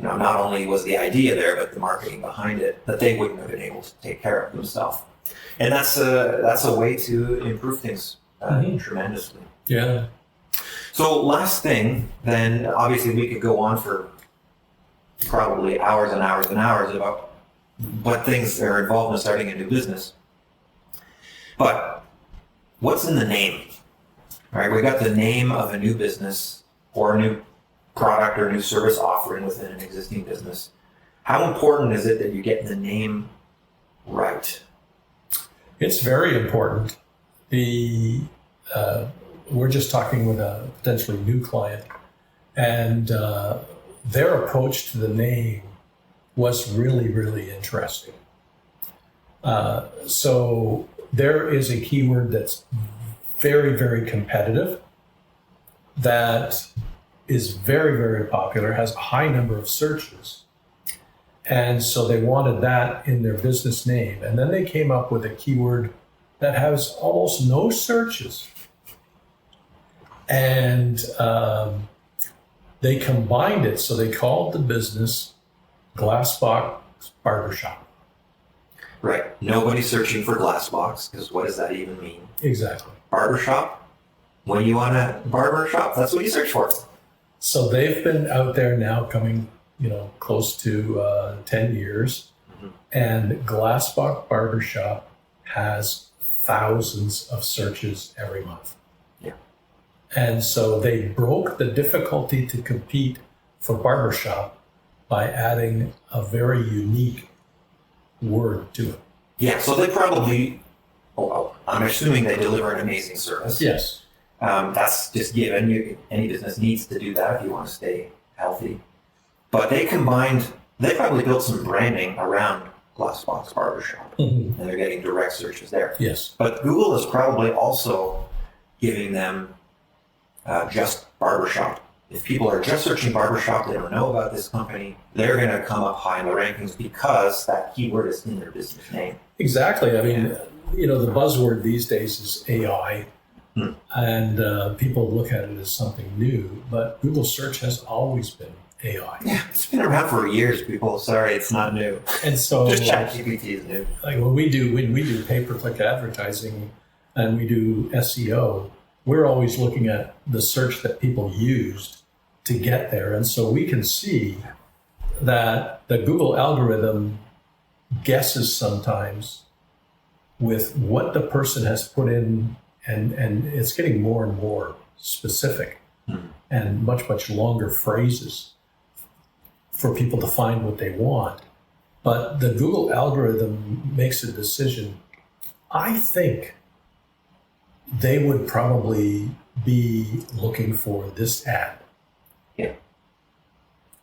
not only was the idea there, but the marketing behind it that they wouldn't have been able to take care of themselves. And that's a way to improve things tremendously.
Yeah.
So last thing, then obviously we could go on for probably hours and hours and hours about what things are involved in starting a new business. But what's in the name? All right, we got the name of a new business or a new product or a new service offering within an existing business. How important is it that you get the name right?
It's very important. We're just talking with a potentially new client, and their approach to the name was really, really interesting. So there is a keyword that's very, very competitive, that is very, very popular, has a high number of searches. And so they wanted that in their business name. And then they came up with a keyword that has almost no searches. And they combined it. So they called the business Glassbox Barbershop.
Right. Nobody's searching for Glassbox, because what does that even mean?
Exactly.
Barbershop? When you want a barber shop, that's what you search for.
So they've been out there now coming, close to 10 years. Mm-hmm. And Glassbox Barbershop has thousands of searches every month.
Yeah.
And so they broke the difficulty to compete for barbershop by adding a very unique word to it.
Yeah, so they probably, I'm assuming they deliver an amazing service.
Yes.
That's just given. Any business needs to do that if you want to stay healthy. But they probably built some branding around Glass Box Barbershop,
Mhm.
and they're getting direct searches there.
Yes.
But Google is probably also giving them just barbershop. If people are just searching barbershop, they don't know about this company, they're going to come up high in the rankings because that keyword is in their business name.
Exactly. I mean, the buzzword these days is AI, and people look at it as something new, but Google search has always been AI.
Yeah, it's been around for years, people. Sorry, it's not new.
And so,
Just ChatGPT is new.
like when we do pay-per-click advertising and we do SEO, we're always looking at the search that people used to get there. And so we can see that the Google algorithm guesses sometimes with what the person has put in, and it's getting more and more specific and much longer phrases for people to find what they want. But the Google algorithm makes a decision. I think they would probably be looking for this ad.
Yeah.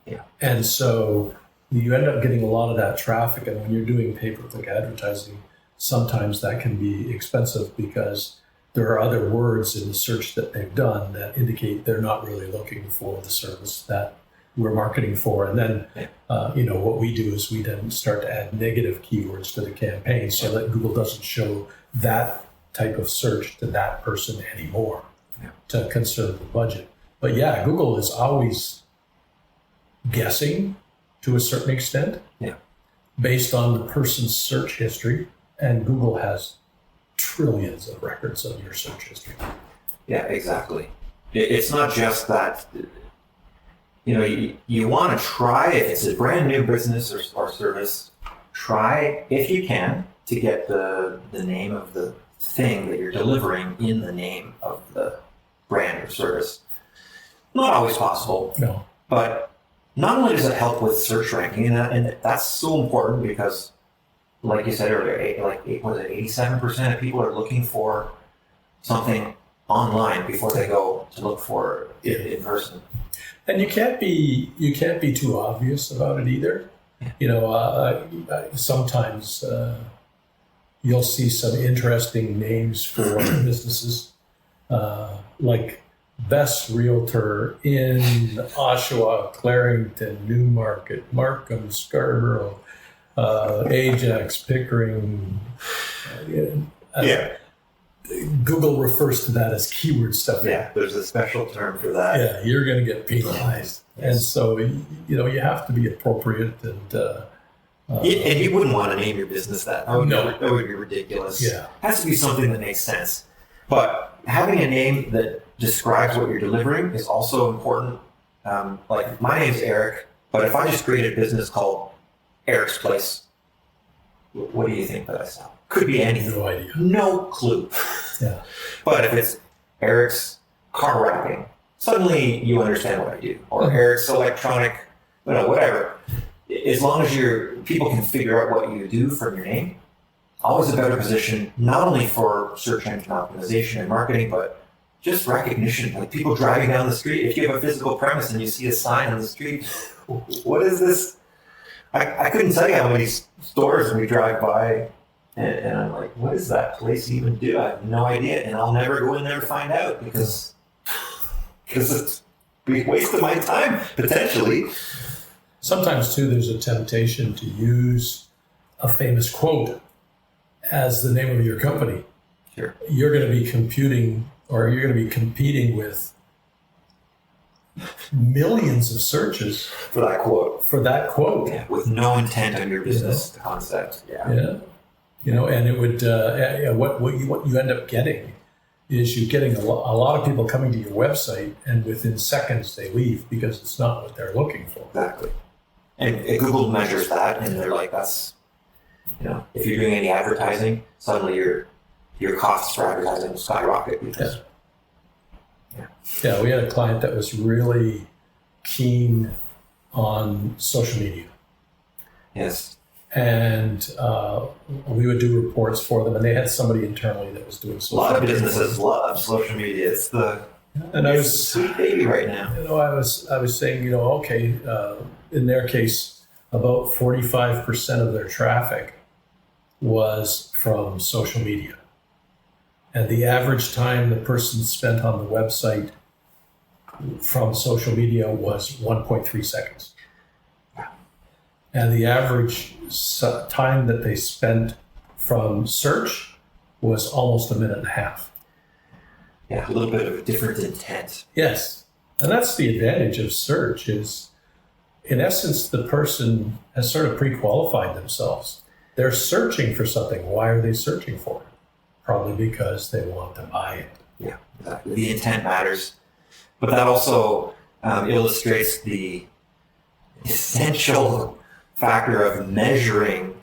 Yeah.
And so you end up getting a lot of that traffic. And when you're doing pay-per-click advertising, sometimes that can be expensive because there are other words in the search that they've done that indicate they're not really looking for the service that we're marketing for. And then, what we do is we then start to add negative keywords to the campaign so that Google doesn't show that type of search to that person anymore to conserve the budget. But yeah, Google is always guessing to a certain extent based on the person's search history. And Google has trillions of records of your search history.
Yeah, exactly. It's not just that, you want to try, if it's a brand new business or service, try, if you can, to get the name of the thing that you're delivering in the name of the brand or service. Not always possible.
No.
But not only does it help with search ranking, and that's so important because, like you said earlier, like 87% of people are looking for something online before they go to look for it in person.
And you can't be too obvious about it either. Sometimes you'll see some interesting names for businesses, like best realtor in Oshawa, Clarington, Newmarket, Markham, Scarborough, Ajax, Pickering. Google refers to that as keyword stuffing.
Yeah, there's a special term for that.
Yeah, you're going to get penalized. And so, you have to be appropriate
And you wouldn't want to name your business that. That would be ridiculous.
Yeah.
It has to be something that makes sense. But having a name that describes what you're delivering is also important. Like, my name's Eric, but if I just create a business called Eric's Place, what do you think that I sell? Could be anything.
No idea.
No clue.
Yeah.
But if it's Eric's car wrapping, suddenly you understand what I do. Or Eric's electronic, whatever. As long as people can figure out what you do from your name, always a better position, not only for search engine optimization and marketing, but just recognition. Like people driving down the street, if you have a physical premise and you see a sign on the street, what is this? I couldn't tell you how many stores we drive by, and I'm like, what does that place even do? I have no idea, and I'll never go in there to find out because it's a waste of my time, potentially.
Sometimes, too, there's a temptation to use a famous quote as the name of your company.
Sure.
You're going to be competing with millions of searches
For that quote. Yeah, with no intent on your business concept.
Yeah. And it would, what you end up getting is you're getting a lot of people coming to your website, and within seconds they leave because it's not what they're looking for.
Exactly. And Google measures that, and they're like, that's, if you're doing any advertising, suddenly your costs for advertising will skyrocket because.
Yeah, we had a client that was really keen on social media.
Yes.
And we would do reports for them, and they had somebody internally that was doing social media.
A lot of businesses love social media. It's the sweet baby right now.
I was saying, okay, in their case, about 45% of their traffic was from social media. And the average time the person spent on the website from social media was 1.3 seconds. And the average time that they spent from search was almost a minute and a half.
Yeah, a little bit of a different intent.
Yes. And that's the advantage of search is, in essence, the person has sort of pre-qualified themselves. They're searching for something. Why are they searching for it? Probably because they want to buy it.
Yeah, exactly. The intent matters. But that also illustrates the essential factor of measuring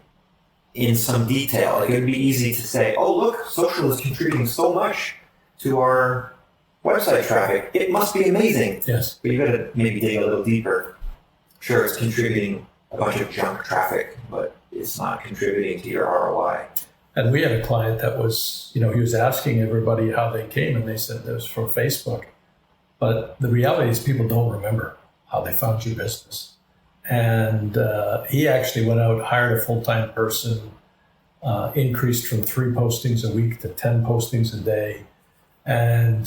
in some detail. Like, it would be easy to say, oh, look, social is contributing so much to our website traffic. It must be amazing.
Yes.
But you got to maybe dig a little deeper. Sure, it's contributing a bunch of junk traffic, but it's not contributing to your ROI.
And we had a client that was, he was asking everybody how they came, and they said it was from Facebook. But the reality is people don't remember how they found your business. And he actually went out, hired a full-time person, increased from 3 postings a week to 10 postings a day, and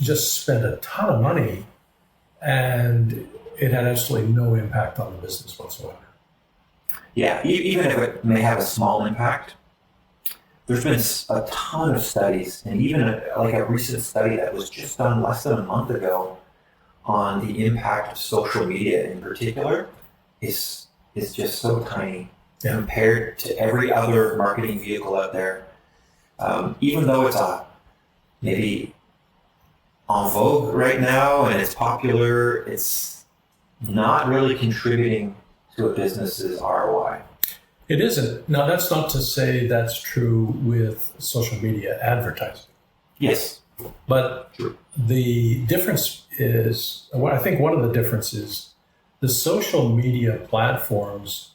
just spent a ton of money, and it had absolutely no impact on the business whatsoever.
Yeah, even if it may have a small impact, there's been a ton of studies, and even a recent study that was just done less than a month ago on the impact of social media in particular is just so tiny compared to every other marketing vehicle out there. Even though it's maybe en vogue right now and it's popular, it's not really contributing to a business's ROI.
It isn't. Now, that's not to say that's true with social media advertising.
Yes.
But
True.
The difference is, I think one of the differences, the social media platforms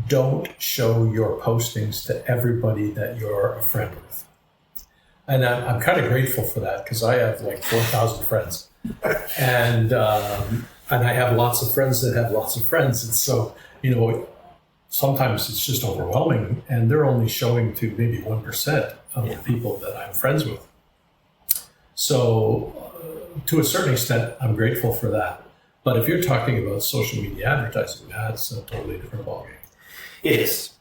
don't show your postings to everybody that you're a friend with. And I'm kind of grateful for that, because I have like 4,000 friends. And I have lots of friends that have lots of friends. And so, sometimes it's just overwhelming, and they're only showing to maybe 1% of the people that I'm friends with. So to a certain extent, I'm grateful for that. But if you're talking about social media advertising, that's a totally different ballgame.
It is.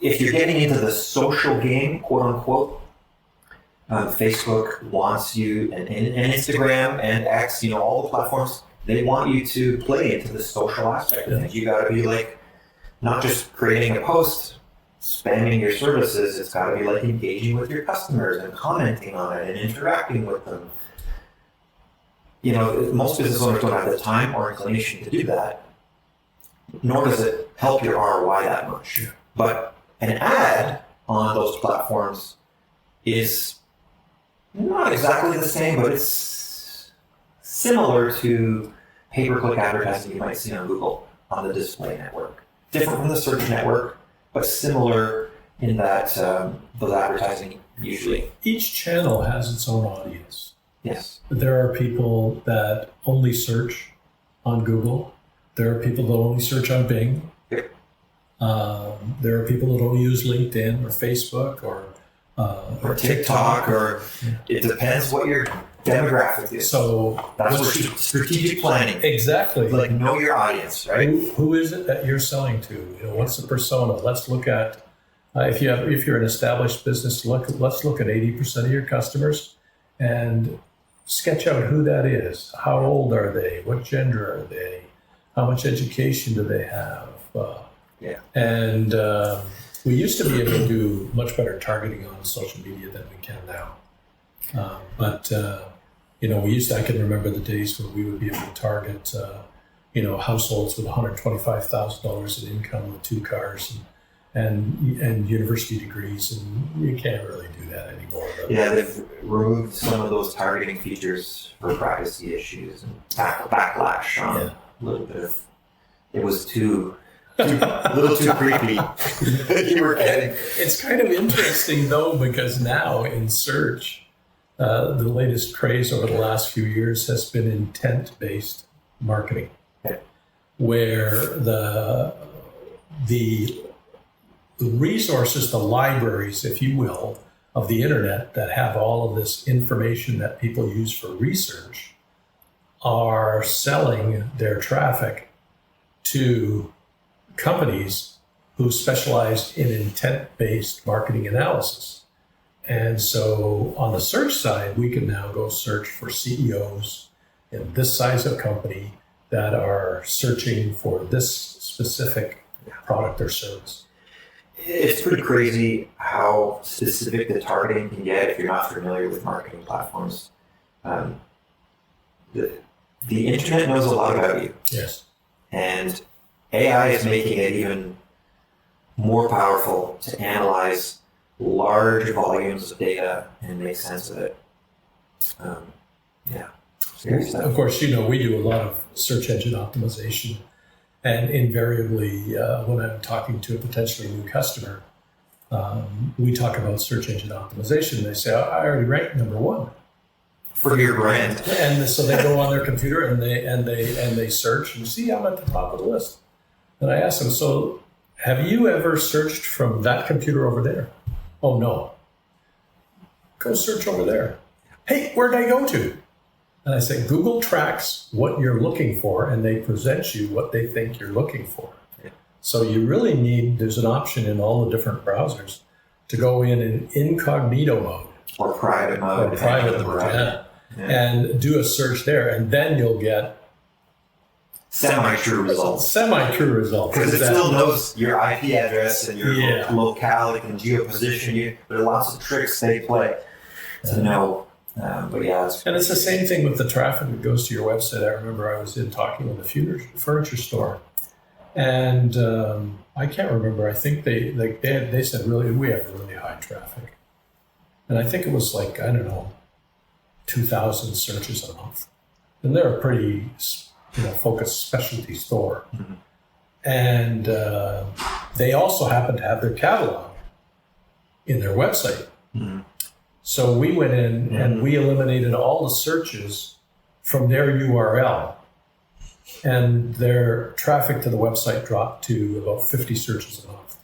If you're getting into the social game, quote unquote, Facebook wants you, and Instagram and X, all the platforms, they want you to play into the social aspect of things. You got to be like, not just creating a post, spamming your services. It's got to be like engaging with your customers and commenting on it and interacting with them. Most business owners don't have the time or inclination to do that, nor does it help your ROI that much.
Yeah.
But an ad on those platforms is not exactly the same, but it's similar to pay-per-click advertising you might see on Google on the display network. Different from the search network, but similar in that those advertising usually.
Each channel has its own audience.
Yes.
There are people that only search on Google. There are people that only search on Bing.
Yep.
There are people that only use LinkedIn or Facebook or
TikTok, or it depends what your demographic is.
So
that's where strategic planning.
Exactly.
Like, know your audience, right?
Who is it that you're selling to? What's the persona? Let's look at if you're an established business. Let's look at 80% of your customers and sketch out who that is. How old are they? What gender are they? How much education do they have? And we used to be able to do much better targeting on social media than we can now. I can remember the days when we would be able to target, households with $125,000 in income with 2 cars and university degrees, and you can't really do that anymore.
Yeah, they've removed some of those targeting features for privacy issues and backlash on a little bit of. It was a little too creepy. You were getting.
It's kind of interesting though, because now in search, the latest craze over the last few years has been intent-based marketing. where the resources, the libraries, if you will, of the internet that have all of this information that people use for research are selling their traffic to companies who specialize in intent-based marketing analysis. And so on the search side, we can now go search for CEOs in this size of company that are searching for this specific product or service.
It's pretty crazy how specific the targeting can get if you're not familiar with marketing platforms. The internet knows a lot about you.
Yes.
And AI is making it even more powerful to analyze large volumes of data and make sense of it. Scary stuff.
Of course, we do a lot of search engine optimization. And invariably, when I'm talking to a potentially new customer, we talk about search engine optimization. They say, I already ranked number one.
For your brand.
And so they go on their computer and they search and see I'm at the top of the list. And I ask them, so have you ever searched from that computer over there? Oh, no. Go search over there. Hey, where'd I go to? And I say, Google tracks what you're looking for and they present you what they think you're looking for.
Yeah.
So you really there's an option in all the different browsers to go in incognito mode.
Or private mode.
Or private mode, and do a search there, and then you'll get
semi-true results.
Semi-true results.
Because it still knows your IP address and your locale, it can geoposition you. There are lots of tricks they play to know. And
it's the same thing with the traffic that goes to your website. I remember I was talking with a furniture store, and I can't remember. I think they said, really, we have really high traffic. And I think it was 2,000 searches a month. And they're a pretty focused specialty store.
Mm-hmm.
And they also happen to have their catalog in their website.
Mm-hmm.
So we went in and we eliminated all the searches from their URL. And their traffic to the website dropped to about 50 searches a month.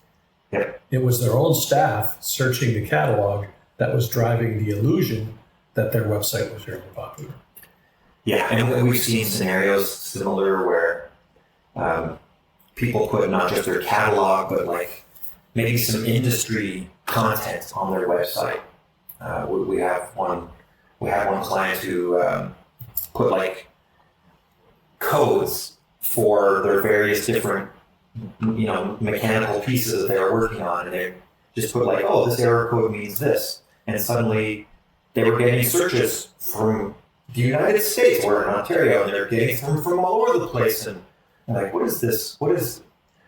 Yep.
It was their own staff searching the catalog that was driving the illusion that their website was very popular.
Yeah, and we've seen scenarios similar where people put not just their catalog, but maybe some industry content on their website. We have one client who put codes for their various different mechanical pieces that they were working on, and they just put this error code means this, and suddenly they were getting searches from the United States or in Ontario, and they're getting them from all over the place, and what is this?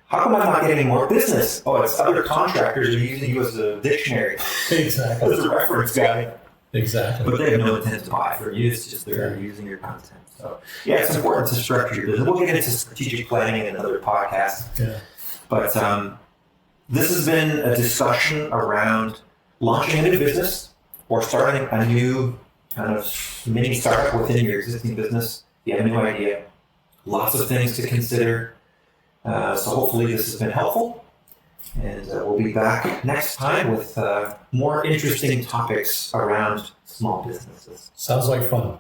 How come I'm not getting more business? Oh, it's other contractors are using you as a dictionary.
Exactly.
As a reference guy.
Exactly.
But they have no intent to buy from you. It's just they're using your content. So it's important to structure your business. We'll get into strategic planning in another podcast.
Yeah.
But this has been a discussion around launching a new business or starting a new kind of mini startup within your existing business. You have a new idea. Lots of things to consider. So hopefully this has been helpful, and we'll be back next time with more interesting topics around small businesses.
Sounds like fun.